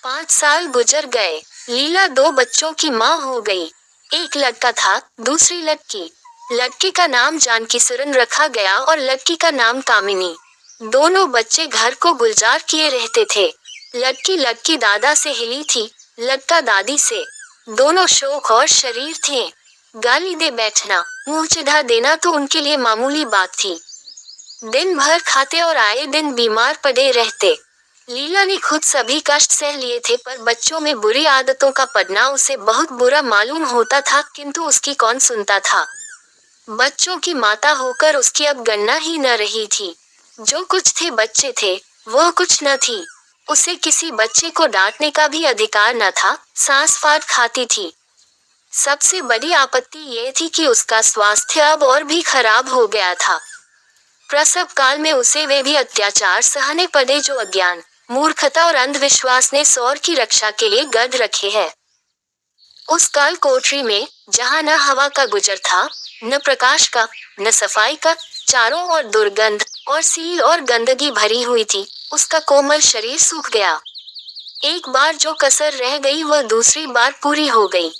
5 साल गुजर गए। लीला 2 बच्चों की माँ हो गई। एक लड़का था, दूसरी लड़की। लड़के का नाम जानकीसरन रखा गया और लड़की का नाम कामिनी। दोनों बच्चे घर को गुलजार किए रहते थे। लड़की दादा से हिली थी, लड़का दादी से। दोनों शौक और शरीर थे। गाली दे बैठना, मुंह चढ़ा देना तो उनके लिए मामूली बात थी। दिन भर खाते और आए दिन बीमार पड़े रहते। लीला ने खुद सभी कष्ट सह लिए थे, पर बच्चों में बुरी आदतों का पड़ना उसे बहुत बुरा मालूम होता था, किंतु उसकी कौन सुनता था। बच्चों की माता होकर उसकी अब गणना ही न रही थी। जो कुछ थे बच्चे थे, वो कुछ न थी। उसे किसी बच्चे को डांटने का भी अधिकार न था। सांस फाड़ खाती थी। सबसे बड़ी आपत्ति ये थी कि उसका स्वास्थ्य अब और भी खराब हो गया था। प्रसव काल में उसे वे भी अत्याचार सहने पड़े जो अज्ञान, मूर्खता और अंधविश्वास ने सौर की रक्षा के लिए गढ़ रखे हैं। उस काल कोठरी में, जहाँ न हवा का गुजर था, न प्रकाश का, न सफाई का, चारों ओर दुर्गंध और सील और गंदगी भरी हुई थी। उसका कोमल शरीर सूख गया। एक बार जो कसर रह गई वह दूसरी बार पूरी हो गई।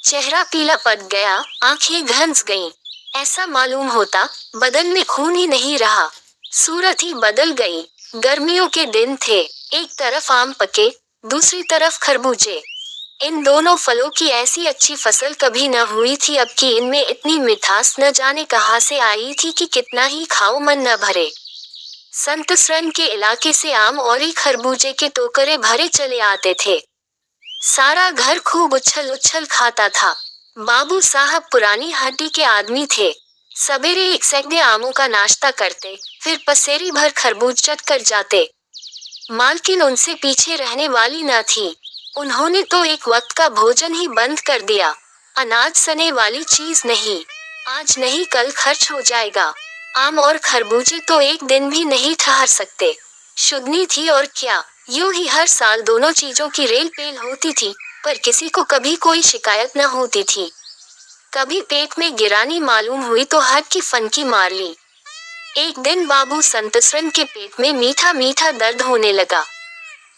चेहरा पीला पड़ गया, आंखें घंस गईं। ऐसा मालूम होता बदन में खून ही नहीं रहा, सूरत ही बदल गई। गर्मियों के दिन थे, एक तरफ आम पके, दूसरी तरफ खरबूजे। इन दोनों फलों की ऐसी अच्छी फसल कभी न हुई थी। अब कि इनमें इतनी मिठास न जाने कहाँ से आई थी कि कितना ही खाओ मन न भरे। संतसरन के इलाके से आम और ही खरबूजे के टोकरे भरे चले आते थे। सारा घर खूब उछल उछल खाता था। बाबू साहब पुरानी हड्डी के आदमी थे। सवेरे एक सैकड़े आमों का नाश्ता करते, फिर पसेरी भर खरबूज चट कर जाते। मालकिन उनसे पीछे रहने वाली न थी। उन्होंने तो एक वक्त का भोजन ही बंद कर दिया। अनाज सने वाली चीज नहीं, आज नहीं कल खर्च हो जाएगा। आम और खरबूजे तो एक दिन भी नहीं ठहर सकते। शुगनी थी और क्या, यूं ही हर साल दोनों चीजों की रेल पेल होती थी, पर किसी को कभी कोई शिकायत न होती थी। कभी पेट में गिरानी मालूम हुई तो हक की फनकी मार ली। एक दिन बाबू संतसरन के पेट में मीठा मीठा दर्द होने लगा।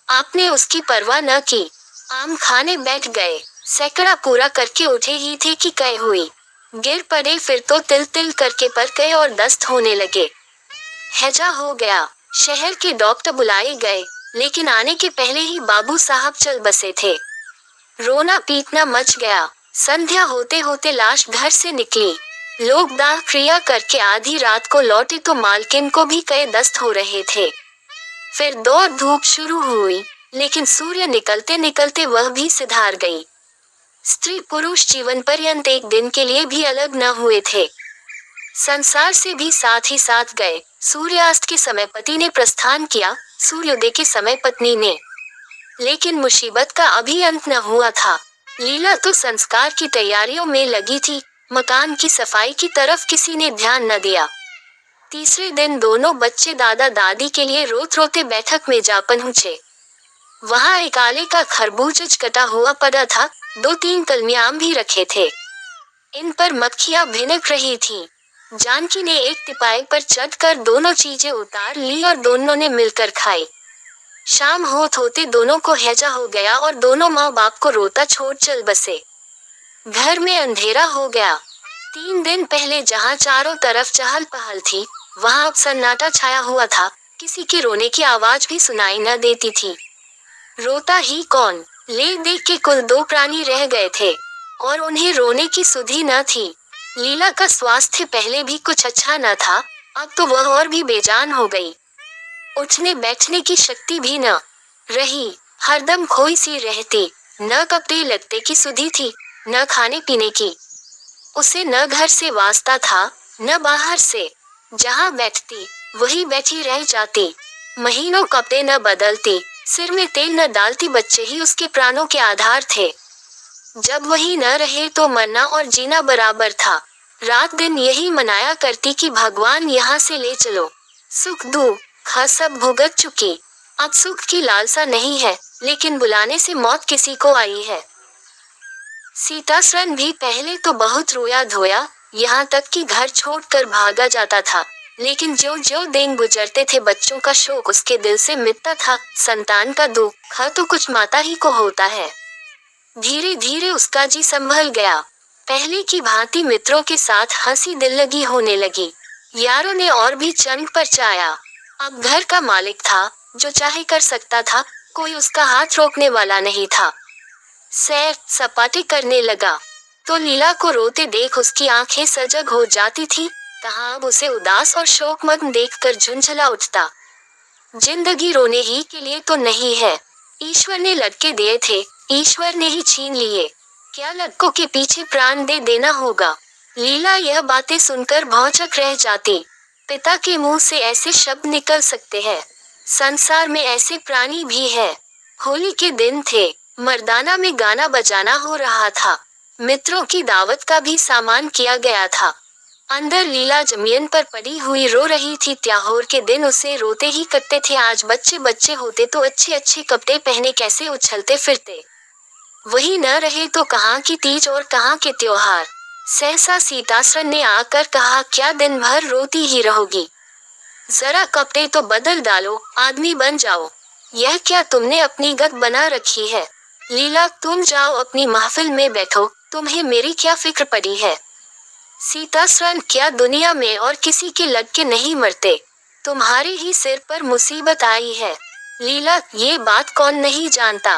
आपने उसकी परवाह न की, आम खाने बैठ गए। सैकड़ा पूरा करके उठे ही थे कि कई हुई, गिर पड़े, फिर तो तिल तिल करके पड़ गए और दस्त होने लगे। हैजा हो गया। शहर के डॉक्टर बुलाए गए, लेकिन आने के पहले ही बाबू साहब चल बसे थे। रोना पीटना मच गया। संध्या होते होते लाश घर से निकली। लोग दाह क्रिया करके आधी रात को लौटे तो मालकिन को भी कई दस्त हो रहे थे। फिर दौड़ धूप शुरू हुई, लेकिन सूर्य निकलते निकलते वह भी सिधार गई। स्त्री पुरुष जीवन पर्यंत एक दिन के लिए भी अलग न हुए थे। संसार से भी साथ ही साथ गए। सूर्यास्त के समय पति ने प्रस्थान किया, सूर्योदय के समय पत्नी ने। लेकिन मुसीबत का अभी अंत न हुआ था। लीला तो संस्कार की तैयारियों में लगी थी, मकान की सफाई की तरफ किसी ने ध्यान न दिया। तीसरे दिन दोनों बच्चे दादा दादी के लिए रोते रोते बैठक में जा पहुंचे। वहां एक आले का खरबूज कटा हुआ पड़ा था, 2-3 कलमी आम भी रखे थे। इन पर मक्खियां भिनक रही थीं। जानकी ने एक तिपाई पर चढ़कर दोनों चीजें उतार ली और दोनों ने मिलकर खाई। शाम होते दोनों को हैजा हो गया और दोनों माँ बाप को रोता छोड़ चल बसे। घर में अंधेरा हो गया। 3 दिन पहले जहाँ चारों तरफ चहल पहल थी, वहाँ अब सन्नाटा छाया हुआ था। किसी के रोने की आवाज भी सुनाई न देती थी। रोता ही कौन, ले देख के कुल 2 प्राणी रह गए थे और उन्हें रोने की सुधि न थी। लीला का स्वास्थ्य पहले भी कुछ अच्छा न था, अब तो वह और भी बेजान हो गई। उठने बैठने की शक्ति भी न रही, हरदम खोई सी रहती। न कपड़े लगते की सुधि थी, न खाने पीने की। उसे न घर से वास्ता था, न बाहर से। जहाँ बैठती वही बैठी रह जाती। महीनों कपड़े न बदलती, सिर में तेल न डालती। बच्चे ही उसके प्राणों के आधार थे। जब वही न रहे तो मरना और जीना बराबर था। रात दिन यही मनाया करती कि भगवान यहाँ से ले चलो। सुख दुख सब भुगत चुकी, अब सुख की लालसा नहीं है, लेकिन बुलाने से मौत किसी को आई है। सीतासरन भी पहले तो बहुत रोया धोया, यहाँ तक कि घर छोड़कर भागा जाता था। लेकिन ज्यों ज्यों दिन गुजरते थे बच्चों का शोक उसके दिल से मिटता था। संतान का दुख तो कुछ माता ही को होता है। धीरे धीरे उसका जी संभल गया। पहले की भांति मित्रों के साथ हंसी दिल लगी होने लगी। यारों ने और भी चंग पर चाया। अब घर का मालिक था, जो चाहे कर सकता था, कोई उसका हाथ रोकने वाला नहीं था। सैर सपाटे करने लगा तो लीला को रोते देख उसकी आंखें सजग हो जाती थी। कहाँ अब उसे उदास और शोकमग्न देखकर झुंझला उठता। जिंदगी रोने ही के लिए तो नहीं है। ईश्वर ने लड़के दिए थे, ईश्वर ने ही छीन लिए। क्या लड़कों के पीछे प्राण दे देना होगा। लीला यह बातें सुनकर भौचक रह जाती। पिता के मुंह से ऐसे शब्द निकल सकते हैं। संसार में ऐसे प्राणी भी है। होली के दिन थे, मर्दाना में गाना बजाना हो रहा था। मित्रों की दावत का भी सामान किया गया था। अंदर लीला जमीन पर पड़ी हुई रो रही थी। त्योहार के दिन उसे रोते ही कटते थे। आज बच्चे बच्चे होते तो अच्छे अच्छे कपड़े पहने कैसे उछलते फिरते। वही न रहे तो कहाँ की तीज और कहाँ के त्योहार। सहसा सीतासरन ने आकर कहा, क्या दिन भर रोती ही रहोगी। जरा कपड़े तो बदल डालो, आदमी बन जाओ। यह क्या तुमने अपनी गत बना रखी है? लीला, तुम जाओ अपनी महफिल में बैठो, तुम्हें मेरी क्या फिक्र पड़ी है? सीतासरण, क्या दुनिया में और किसी के लग के नहीं मरते? तुम्हारे ही सिर पर मुसीबत आई है। लीला, ये बात कौन नहीं जानता,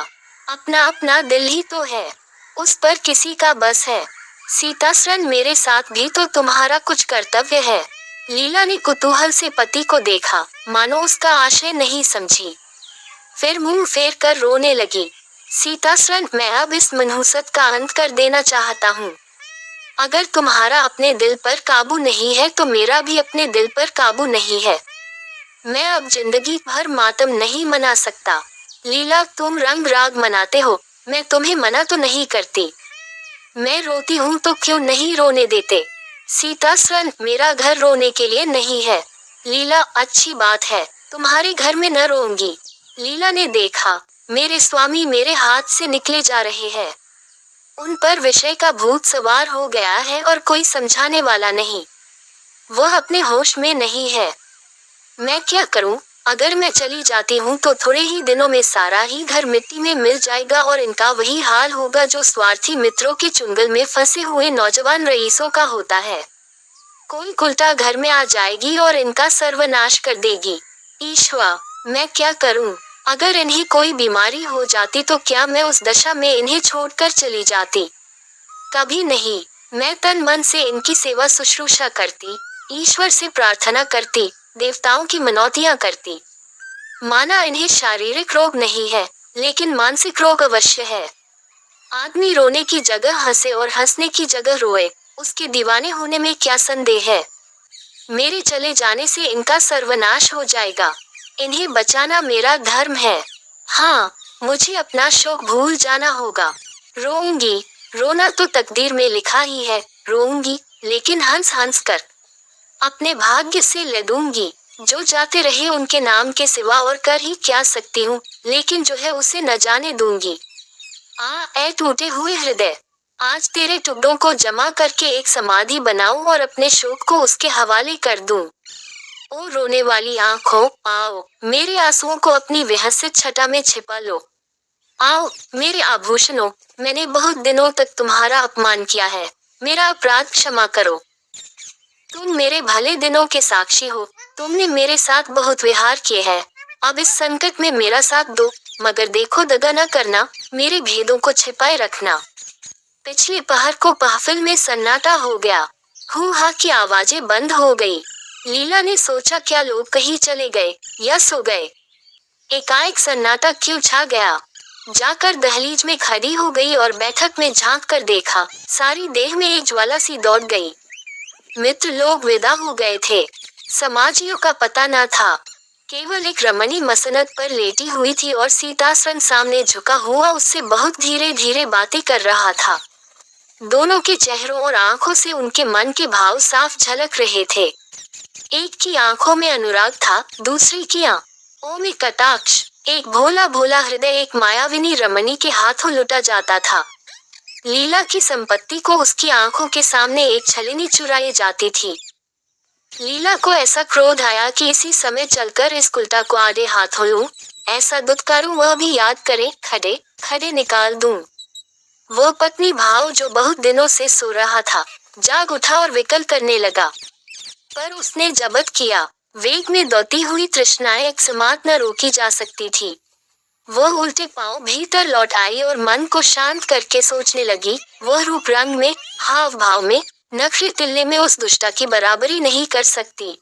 अपना अपना दिल ही तो है, उस पर किसी का बस है। सीतासरण, मेरे साथ भी तो तुम्हारा कुछ कर्तव्य है। लीला ने कुतूहल से पति को देखा, मानो उसका आशय नहीं समझी। फिर मुंह फेर कर रोने लगी। सीतासरण, मैं अब इस मनहूसत का अंत कर देना चाहता हूँ। अगर तुम्हारा अपने दिल पर काबू नहीं है तो मेरा भी अपने दिल पर काबू नहीं है। मैं अब जिंदगी भर मातम नहीं मना सकता। लीला, तुम रंग राग मनाते हो, मैं तुम्हें मना तो नहीं करती। मैं रोती हूँ तो क्यों नहीं रोने देते? सीतासरण, मेरा घर रोने के लिए नहीं है। लीला, अच्छी बात है, तुम्हारे घर में न रोऊंगी। लीला ने देखा, मेरे स्वामी मेरे हाथ से निकले जा रहे हैं। उन पर विषय का भूत सवार हो गया है और कोई समझाने वाला नहीं। वह अपने होश में नहीं है। मैं क्या करूं? अगर मैं चली जाती हूं तो थोड़े ही दिनों में सारा ही घर मिट्टी में मिल जाएगा और इनका वही हाल होगा जो स्वार्थी मित्रों के चुंगल में फंसे हुए नौजवान रईसों का होता है। कोई उल्टा घर में आ जाएगी और इनका सर्वनाश कर देगी। ईश्वर, मैं क्या करूं? अगर इन्हें कोई बीमारी हो जाती तो क्या मैं उस दशा में इन्हें छोड़कर चली जाती? कभी नहीं। मैं तन मन से इनकी सेवा शुश्रूषा करती, ईश्वर से प्रार्थना करती, देवताओं की मनौतियां करती। माना इन्हें शारीरिक रोग नहीं है, लेकिन मानसिक रोग अवश्य है। आदमी रोने की जगह हंसे और हंसने की जगह रोए, उसके दीवाने होने में क्या संदेह है? मेरे चले जाने से इनका सर्वनाश हो जाएगा। इन्हें बचाना मेरा धर्म है। हाँ, मुझे अपना शोक भूल जाना होगा। रोऊंगी, रोना तो तकदीर में लिखा ही है, रोऊंगी, लेकिन हंस हंस कर। अपने भाग्य से लड़ूंगी। जो जाते रहे उनके नाम के सिवा और कर ही क्या सकती हूँ, लेकिन जो है उसे न जाने दूंगी। ए टूटे हुए हृदय, आज तेरे टुकड़ों को जमा करके एक समाधि बनाऊं और अपने शोक को उसके हवाले कर दूं। ओ रोने वाली आंखों, आओ, मेरे आंसुओं को अपनी विहसित छटा में छिपा लो। आओ, मेरे आभूषणों, मैंने बहुत दिनों तक तुम्हारा अपमान किया है, मेरा अपराध क्षमा करो। तुम मेरे भले दिनों के साक्षी हो, तुमने मेरे साथ बहुत विहार किए हैं। अब इस संकट में मेरा साथ दो, मगर देखो दगा न करना, मेरे भेदों को छिपाए रखना। पिछले पहर को महफिल में सन्नाटा हो गया। हू हा की आवाजें बंद हो गई। लीला ने सोचा क्या लोग कहीं चले गए या सो गए। एकाएक सन्नाटा क्यों छा गया। जाकर दहलीज में खड़ी हो गई और बैठक में झांक कर देखा, सारी देह में एक ज्वाला सी दौड़ गई। मित्र लोग विदा हो गए थे, समाजियों का पता न था। केवल एक रमणी मसनद पर लेटी हुई थी और सीतासन सामने झुका हुआ उससे बहुत धीरे धीरे बातें कर रहा था। दोनों के चेहरों और आंखों से उनके मन के भाव साफ झलक रहे थे। एक की आंखों में अनुराग था, दूसरी की आंखों में कटाक्ष। एक भोला भोला हृदय एक मायाविनी रमणी के हाथों लुटा जाता था। लीला की संपत्ति को उसकी आंखों के सामने एक छलनी चुराई जाती थी। लीला को ऐसा क्रोध आया कि इसी समय चलकर इस कुल्टा को आधे हाथों लूं, ऐसा दुत्कारूं वह भी याद करे, खड़े खड़े निकाल दूं। वह पत्नी भाव जो बहुत दिनों से सो रहा था, जाग उठा और विकल करने लगा, पर उसने जब्त किया। वेग में दौड़ती हुई तृष्णाएं एक समात न रोकी जा सकती थी। वह उल्टे पांव भीतर लौट आई और मन को शांत करके सोचने लगी, वह रूप रंग में, हाव भाव में, नखरे तिल्ले में उस दुष्टा की बराबरी नहीं कर सकती।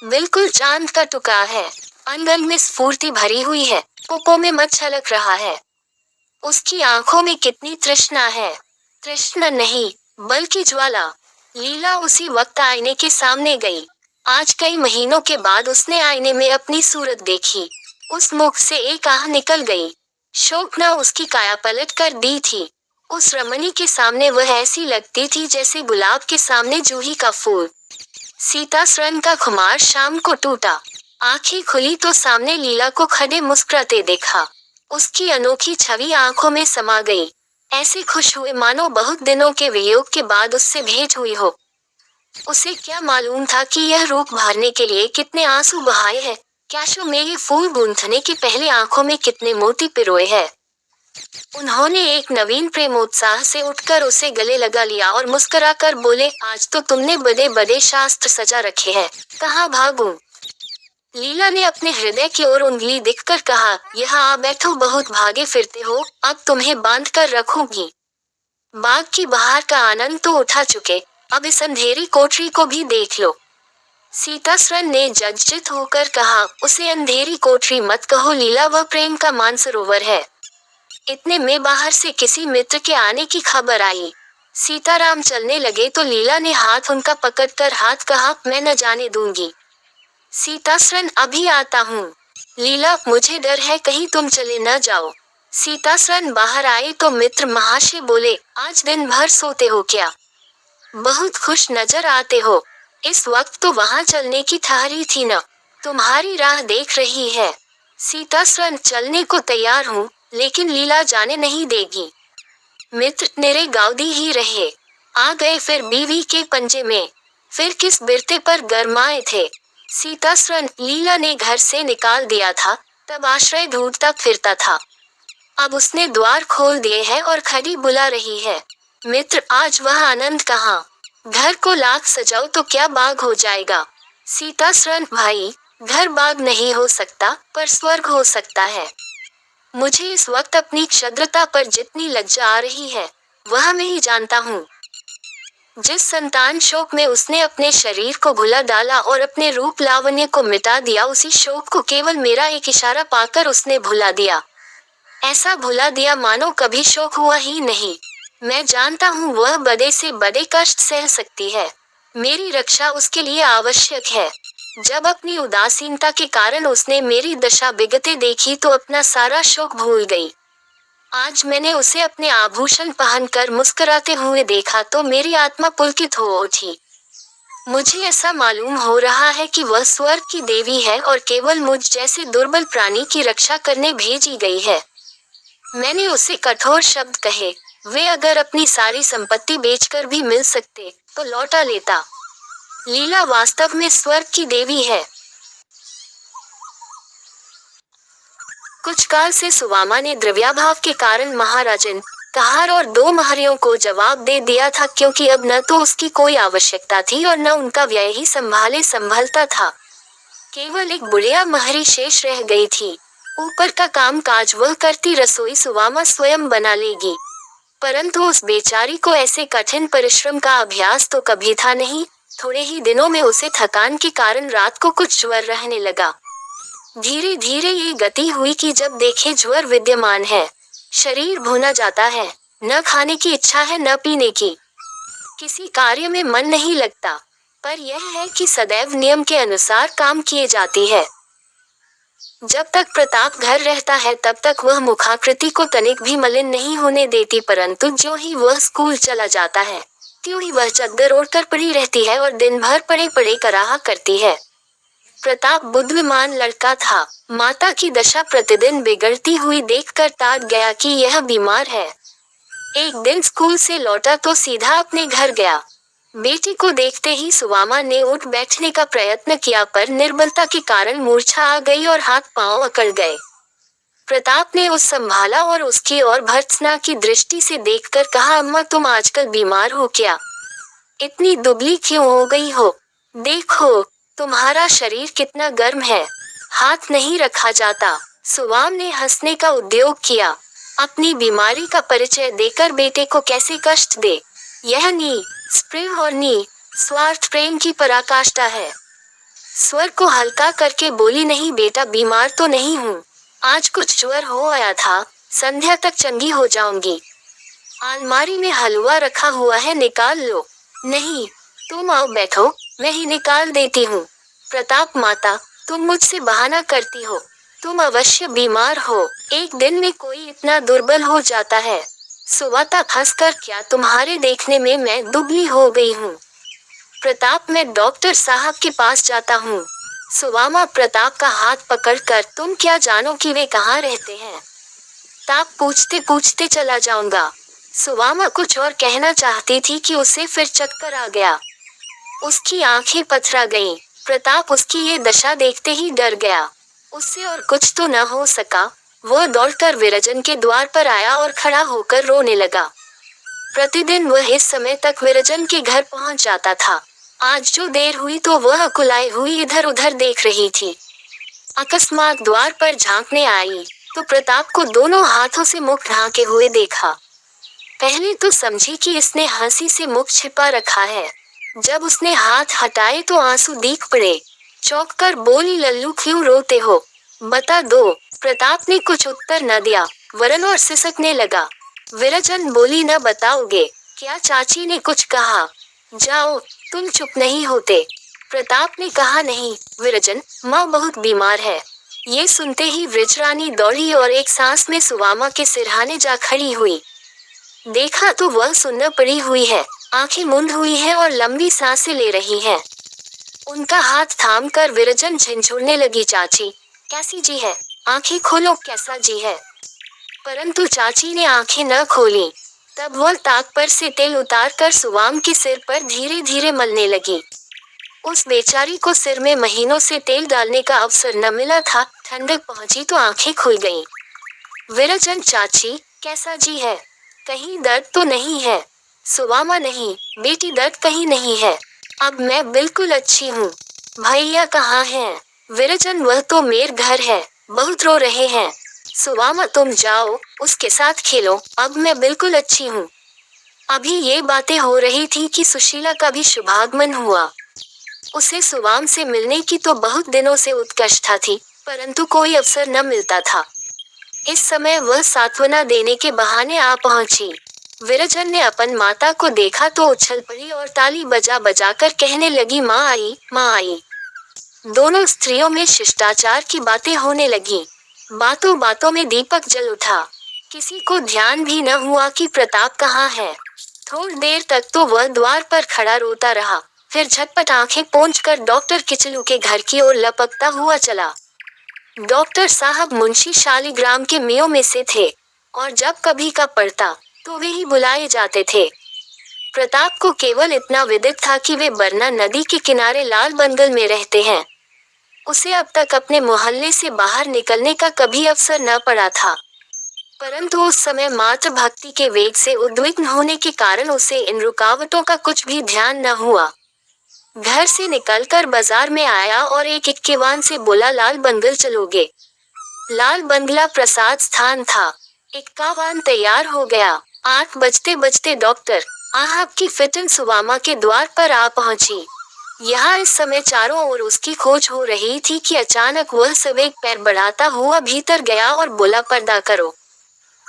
बिल्कुल चांद का टुकड़ा है, अंग अंग में स्फूर्ति भरी हुई है, पोपो में मत छलक रहा है। उसकी आंखों में कितनी तृष्णा है, तृष्णा नहीं बल्कि ज्वाला। लीला उसी वक्त आईने के सामने गई। आज कई महीनों के बाद उसने आईने में अपनी सूरत देखी। उस मुख से एक आह निकल गई। शोक न उसकी काया पलट कर दी थी। उस रमणी के सामने वह ऐसी लगती थी जैसे गुलाब के सामने जूही का फूल। सीतासरण का खुमार शाम को टूटा। आंखें खुली तो सामने लीला को खड़े मुस्कुराते देखा। उसकी अनोखी छवि आंखों में समा गई। ऐसे खुश हुए मानो बहुत दिनों के वियोग के बाद उससे भेंट हुई हो। उसे क्या मालूम था कि यह रूप भरने के लिए कितने आंसू बहाए हैं, कैशों में ये फूल गूंथने के पहले आंखों में कितने मोती पिरोए हैं। उन्होंने एक नवीन प्रेमोत्साह से उठकर उसे गले लगा लिया और मुस्कुराकर बोले, आज तो तुमने बड़े बड़े शास्त्र सजा रखे हैं, कहाँ भागूं? लीला ने अपने हृदय की ओर उंगली दिखकर कहा, यहाँ आ बैठो, बहुत भागे फिरते हो, अब तुम्हें बांध कर रखूंगी। बाग की बहार का आनंद तो उठा चुके, अब इस अंधेरी कोठरी को भी देख लो। सीतासरन ने जर्जरित होकर कहा, उसे अंधेरी कोठरी मत कहो लीला, वह प्रेम का मानसरोवर है। इतने में बाहर से किसी मित्र के आने की खबर आई। सीताराम चलने लगे तो लीला ने हाथ उनका पकड़कर हाथ कहा, मैं न जाने दूंगी। सीतासरन अभी आता हूँ। लीला, मुझे डर है कहीं तुम चले न जाओ। सीतासरन बाहर आए तो मित्र महाशय बोले, आज दिन भर सोते हो क्या? बहुत खुश नजर आते हो। इस वक्त तो वहाँ चलने की ठहरी थी न, तुम्हारी राह देख रही है। सीतासरन, चलने को तैयार हूँ, लेकिन लीला जाने नहीं देगी। मित्र मेरे गाउदी ही रहे। आ गए फिर बीवी के पंजे में, फिर किस बिरते पर गरमाए थे। सीतासरन, लीला ने घर से निकाल दिया था, तब आश्रय ढूंढता फिरता था। अब उसने द्वार खोल दिए हैं और खड़ी बुला रही है। मित्र, आज वह आनंद कहाँ? घर को लाख सजाओ तो क्या बाग हो जाएगा। सीतासरन, भाई, घर बाग नहीं हो सकता, पर स्वर्ग हो सकता है। मुझे इस वक्त अपनी क्षुद्रता पर जितनी लज्जा आ रही है, वह मैं ही जानता हूँ। जिस संतान शोक में उसने अपने शरीर को भुला डाला और अपने रूप लावण्य को मिटा दिया, उसी शोक को केवल मेरा एक इशारा पाकर उसने भुला दिया। ऐसा भुला दिया मानो कभी शोक हुआ ही नहीं। मैं जानता हूँ वह बड़े से बड़े कष्ट सह सकती है। मेरी रक्षा उसके लिए आवश्यक है। जब अपनी उदासीनता के कारण उसने मेरी दशा बिगड़ते देखी तो अपना सारा शोक भूल गई। आज मैंने उसे अपने आभूषण पहनकर मुस्कुराते हुए देखा तो मेरी आत्मा पुलकित हो उठी। मुझे ऐसा मालूम हो रहा है कि वह स्वर्ग की देवी है और केवल मुझ जैसे दुर्बल प्राणी की रक्षा करने भेजी गई है। मैंने उसे कठोर शब्द कहे, वे अगर अपनी सारी संपत्ति बेचकर भी मिल सकते तो लौटा लेता। लीला वास्तव में स्वर्ग की देवी है। कुछ काल से सुवामा ने द्रव्याभाव के कारण महाराजन कहार और 2 महरियों को जवाब दे दिया था, क्योंकि अब न तो उसकी कोई आवश्यकता थी और न उनका व्यय ही संभलता था। केवल एक बुढ़िया महरी शेष रह गई थी। ऊपर का काम काज वह करती, रसोई सुवामा स्वयं बना लेगी। परंतु उस बेचारी को ऐसे कठिन परिश्रम का अभ्यास तो कभी था नहीं। थोड़े ही दिनों में उसे थकान के कारण रात को कुछ ज्वर रहने लगा। धीरे धीरे ये गति हुई कि जब देखे ज्वर विद्यमान है, शरीर भुना जाता है, न खाने की इच्छा है न पीने की, किसी कार्य में मन नहीं लगता। पर यह है कि सदैव नियम के अनुसार काम किए जाती है। जब तक प्रताप घर रहता है तब तक वह मुखाकृति को तनिक भी मलिन नहीं होने देती, परंतु जो ही वह स्कूल चला जाता है त्यों ही वह चद्दर ओढ़कर पड़ी रहती है और दिन भर पड़े पड़े कराहा करती है। प्रताप बुद्धिमान लड़का था। माता की दशा प्रतिदिन बिगड़ती हुई देखकर ताड़ गया कि यह बीमार है। एक दिन स्कूल से लौटा तो सीधा अपने घर गया। बेटी को देखते ही सुवामा ने उठ बैठने का प्रयत्न किया, पर निर्बलता के कारण मूर्छा आ गई और हाथ पांव अकड़ गए। प्रताप ने उस संभाला और उसकी ओर भर्त्सना की दृष्टि से देखकर कहा, अम्मा तुम आजकल बीमार हो क्या? इतनी दुबली क्यों हो गई हो? देखो तुम्हारा शरीर कितना गर्म है, हाथ नहीं रखा जाता। सुवाम ने हंसने का उद्योग किया। अपनी बीमारी का परिचय देकर बेटे को कैसे कष्ट दे। यह स्प्रेह और स्वार्थ प्रेम की पराकाष्ठा है। स्वर को हल्का करके बोली, नहीं बेटा, बीमार तो नहीं हूँ, आज कुछ ज्वर हो आया था, संध्या तक चंगी हो जाऊंगी। अलमारी में हलवा रखा हुआ है, निकाल लो। नहीं, तुम आओ बैठो, मैं ही निकाल देती हूँ। प्रताप, माता तुम मुझसे बहाना करती हो, तुम अवश्य बीमार हो। एक दिन में कोई इतना दुर्बल हो जाता है। सुवाता हंसकर, क्या तुम्हारे देखने में मैं दुबली हो गई हूँ? प्रताप, मैं डॉक्टर साहब के पास जाता हूँ। सुवामा प्रताप का हाथ पकड़कर, तुम क्या जानो कि वे कहाँ रहते हैं? ताप पूछते पूछते चला जाऊंगा। सुवामा कुछ और कहना चाहती थी कि उसे फिर चक्कर आ गया। उसकी आंखें पथरा गईं। प्रताप उसकी ये दशा देखते ही डर गया। उससे और कुछ तो न हो सका। वह दौड़कर विरजन के द्वार पर आया और खड़ा होकर रोने लगा। प्रतिदिन वह इस समय तक विरजन के घर पहुंच जाता था। आज जो देर हुई तो वह अकुलाई हुई इधर उधर देख रही थी। अकस्मात द्वार पर झांकने आई तो प्रताप को दोनों हाथों से मुख ढांके हुए देखा। पहले तो समझी कि इसने हंसी से मुख छिपा रखा है। जब उसने हाथ हटाए तो आंसू दिख पड़े। चौंक कर बोली, लल्लू क्यों रोते हो, बता दो। प्रताप ने कुछ उत्तर न दिया, वरन और सिसकने लगा। विरजन बोली, न बताओगे क्या चाची ने कुछ कहा? जाओ, तुम चुप नहीं होते। प्रताप ने कहा, नहीं विरजन, माँ बहुत बीमार है। ये सुनते ही वृजरानी दौड़ी और एक सांस में सुवामा के सिरहाने जा खड़ी हुई। देखा तो वह सुन्न पड़ी हुई है, आंखें मूंद हुई है और लंबी सांसें ले रही है। उनका हाथ थामकर विरजन झिंझोड़ने लगी, चाची कैसी जी है, आंखें खोलो, कैसा जी है। परंतु चाची ने आंखें न खोली। तब वह ताक पर से तेल उतार कर सुवाम के सिर पर धीरे धीरे मलने लगी। उस बेचारी को सिर में महीनों से तेल डालने का अवसर न मिला था। ठंडक पहुंची तो आंखें खुल गईं। विरजन, चाची कैसा जी है, कहीं दर्द तो नहीं है? सुवामा, नहीं बेटी, दर्द कहीं नहीं है, अब मैं बिल्कुल अच्छी हूँ। भैया कहाँ हैं? विरजन, वह तो मेरे घर है, बहुत रो रहे हैं। सुवामा, तुम जाओ, उसके साथ खेलो, अब मैं बिल्कुल अच्छी हूँ। अभी ये बातें हो रही थी कि सुशीला का भी शुभागमन हुआ। उसे सुवाम से मिलने की तो बहुत दिनों से उत्कंठा थी, परंतु कोई अवसर न मिलता था। इस समय वह सांत्वना देने के बहाने आ पहुंची। विरजन ने अपन माता को देखा तो उछल पड़ी और ताली बजा बजा कर कहने लगी, माँ आई, माँ आई। दोनों स्त्रियों में शिष्टाचार की बातें होने लगी। बातों बातों में दीपक जल उठा। किसी को ध्यान भी न हुआ कि प्रताप कहाँ है। थोड़ी देर तक तो वह द्वार पर खड़ा रोता रहा, फिर झटपट आंखें पोंछकर डॉक्टर किचलू के घर की ओर लपकता हुआ चला। डॉक्टर साहब मुंशी शालिग्राम के मियों में से थे और जब कभी का पड़ता तो वे ही बुलाए जाते थे। प्रताप को केवल इतना विदित था कि वे बरना नदी के किनारे लाल बंगल में रहते हैं। उसे अब तक अपने मोहल्ले से बाहर निकलने का कभी अवसर न पड़ा था, परंतु उस समय मात्र भक्ति के वेग से उद्विग्न होने के कारण उसे इन रुकावटों का कुछ भी ध्यान न हुआ। घर से निकलकर बाजार में आया और एक इक्केवान से बोला, लाल बंगल चलोगे? लाल बंगला प्रसाद स्थान था। इक्कावान तैयार हो गया। 8 बजते बजते डॉक्टर आहब की फिटन सुवामा के द्वार पर आ पहुंची। यहाँ इस समय चारों ओर उसकी खोज हो रही थी कि अचानक वह सब एक पैर बढ़ाता हुआ भीतर गया और बोला, पर्दा करो,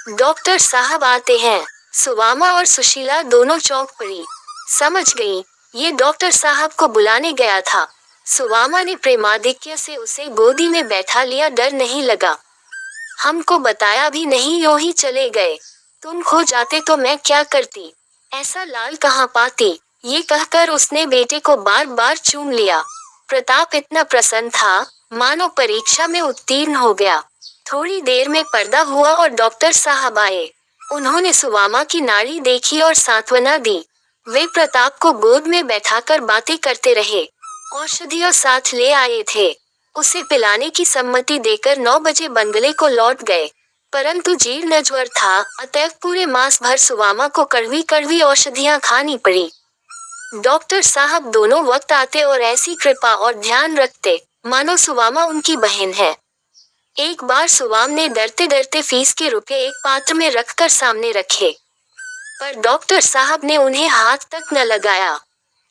डॉक्टर साहब आते हैं। सुवामा और सुशीला दोनों चौंक पड़ी, समझ गई ये डॉक्टर साहब को बुलाने गया था। सुवामा ने प्रेमाधिक्य से उसे गोदी में बैठा लिया, डर नहीं लगा, हमको बताया भी नहीं, यूं ही चले गए। तुम खो जाते तो मैं क्या करती, ऐसा लाल कहाँ पाती। ये कहकर उसने बेटे को बार बार चूम लिया। प्रताप इतना प्रसन्न था मानो परीक्षा में उत्तीर्ण हो गया। थोड़ी देर में पर्दा हुआ और डॉक्टर साहब आए। उन्होंने सुवामा की नाड़ी देखी और सांत्वना दी। वे प्रताप को गोद में बैठाकर बातें करते रहे। औषधियों साथ ले आए थे। उसे पिलाने की सम्मति देकर 9 बजे बंगले को लौट गए, परंतु जीर्ण ज्वर था, अतएव पूरे मास भर सुवामा को कड़वी कड़वी औषधियां खानी पड़ी। डॉक्टर साहब दोनों वक्त आते और ऐसी कृपा और ध्यान रखते मानो सुवामा उनकी बहन है। एक बार सुवाम ने डरते डरते फीस के रुपए एक पात्र में रखकर सामने रखे, पर डॉक्टर साहब ने उन्हें हाथ तक न लगाया।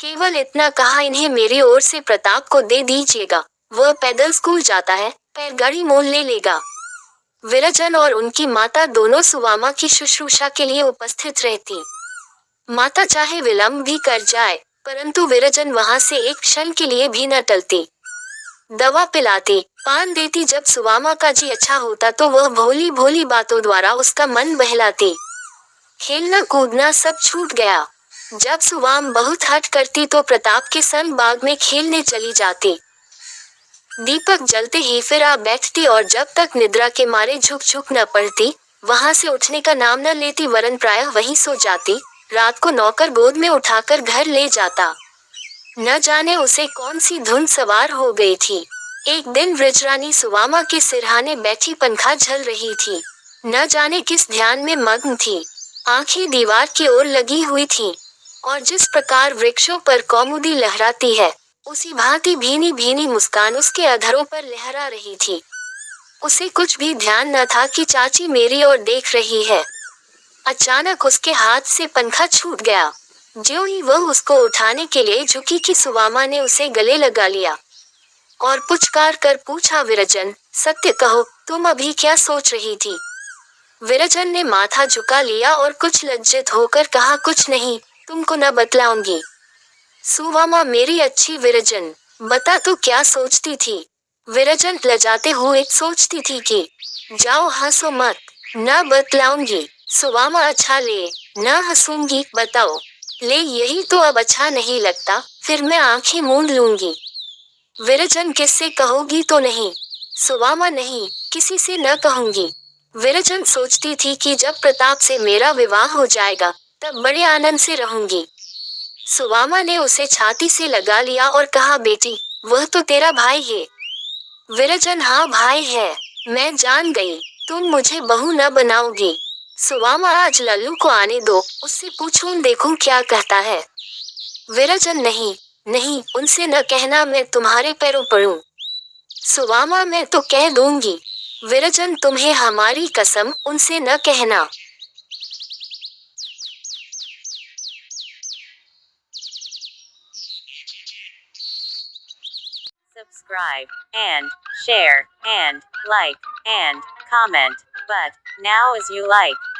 केवल इतना कहा, इन्हें मेरी ओर से प्रताप को दे दीजिएगा, वह पैदल स्कूल जाता है, पैरगाड़ी मोल ले लेगा। विरजन और उनकी माता दोनों सुवामा की शुश्रूषा के लिए उपस्थित रहती। माता चाहे विलंब भी कर जाए, परंतु विरजन वहां से एक क्षण के लिए भी न टलती। दवा पिलाती, पान देती। जब सुवामा का जी अच्छा होता तो वह भोली भोली बातों द्वारा उसका मन बहलाती। खेलना कूदना सब छूट गया। जब सुवाम बहुत हट करती तो प्रताप के संग बाग में खेलने चली जाती। दीपक जलते ही फिर आ बैठती और जब तक निद्रा के मारे झुक झुक न पड़ती, वहां से उठने का नाम न लेती, वरन प्रायः वहीं सो जाती। रात को नौकर गोद में उठाकर घर ले जाता। न जाने उसे कौन सी धुन सवार हो गई थी। एक दिन वृजरानी सुवामा के सिरहाने बैठी पंखा झल रही थी। न जाने किस ध्यान में मग्न थी। आंखें दीवार की ओर लगी हुई थीं, और जिस प्रकार वृक्षों पर कौमुदी लहराती है, उसी भांति भीनी भीनी मुस्कान उसके अधरों पर लहरा रही थी। उसे कुछ भी ध्यान न था कि चाची मेरी ओर देख रही है। अचानक उसके हाथ से पंखा छूट गया। ज्यों ही वह उसको उठाने के लिए झुकी कि सुवामा ने उसे गले लगा लिया और पुचकार कर पूछा, विरजन, सत्य कहो, तुम अभी क्या सोच रही थी? विरजन ने माथा झुका लिया और कुछ लज्जित होकर कहा, कुछ नहीं, तुमको न बतलाऊंगी। सुवामा, मेरी अच्छी विरजन, बता तू क्या सोचती थी? विरजन लजाते हुए सोचती थी कि जाओ हंसो मत, न बतलाऊंगी। सुवामा, अच्छा ले, न हंसूंगी, बताओ। ले, यही तो अब अच्छा नहीं लगता, फिर मैं आंखें मूंद लूंगी। विरजन, किससे कहोगी तो नहीं? सुवामा, नहीं, किसी से न कहूंगी। विरजन सोचती थी कि जब प्रताप से मेरा विवाह हो जाएगा, तब बड़े आनंद से रहूंगी। सुवामा ने उसे छाती से लगा लिया और कहा, बेटी, वह तो तेरा भाई है। विरजन, हाँ भाई है, मैं जान गई, तुम मुझे बहू न बनाओगी। सुवामा, आज लल्लू को आने दो, उससे पूछूं देखूं क्या कहता है। विरजन, नहीं नहीं, उनसे न कहना, मैं तुम्हारे पैरों पड़ूं। सुवामा, मैं तो कह दूंगी। विरजन, तुम्हें हमारी कसम, उनसे न कहना। Subscribe and share and like and comment. But now as you like.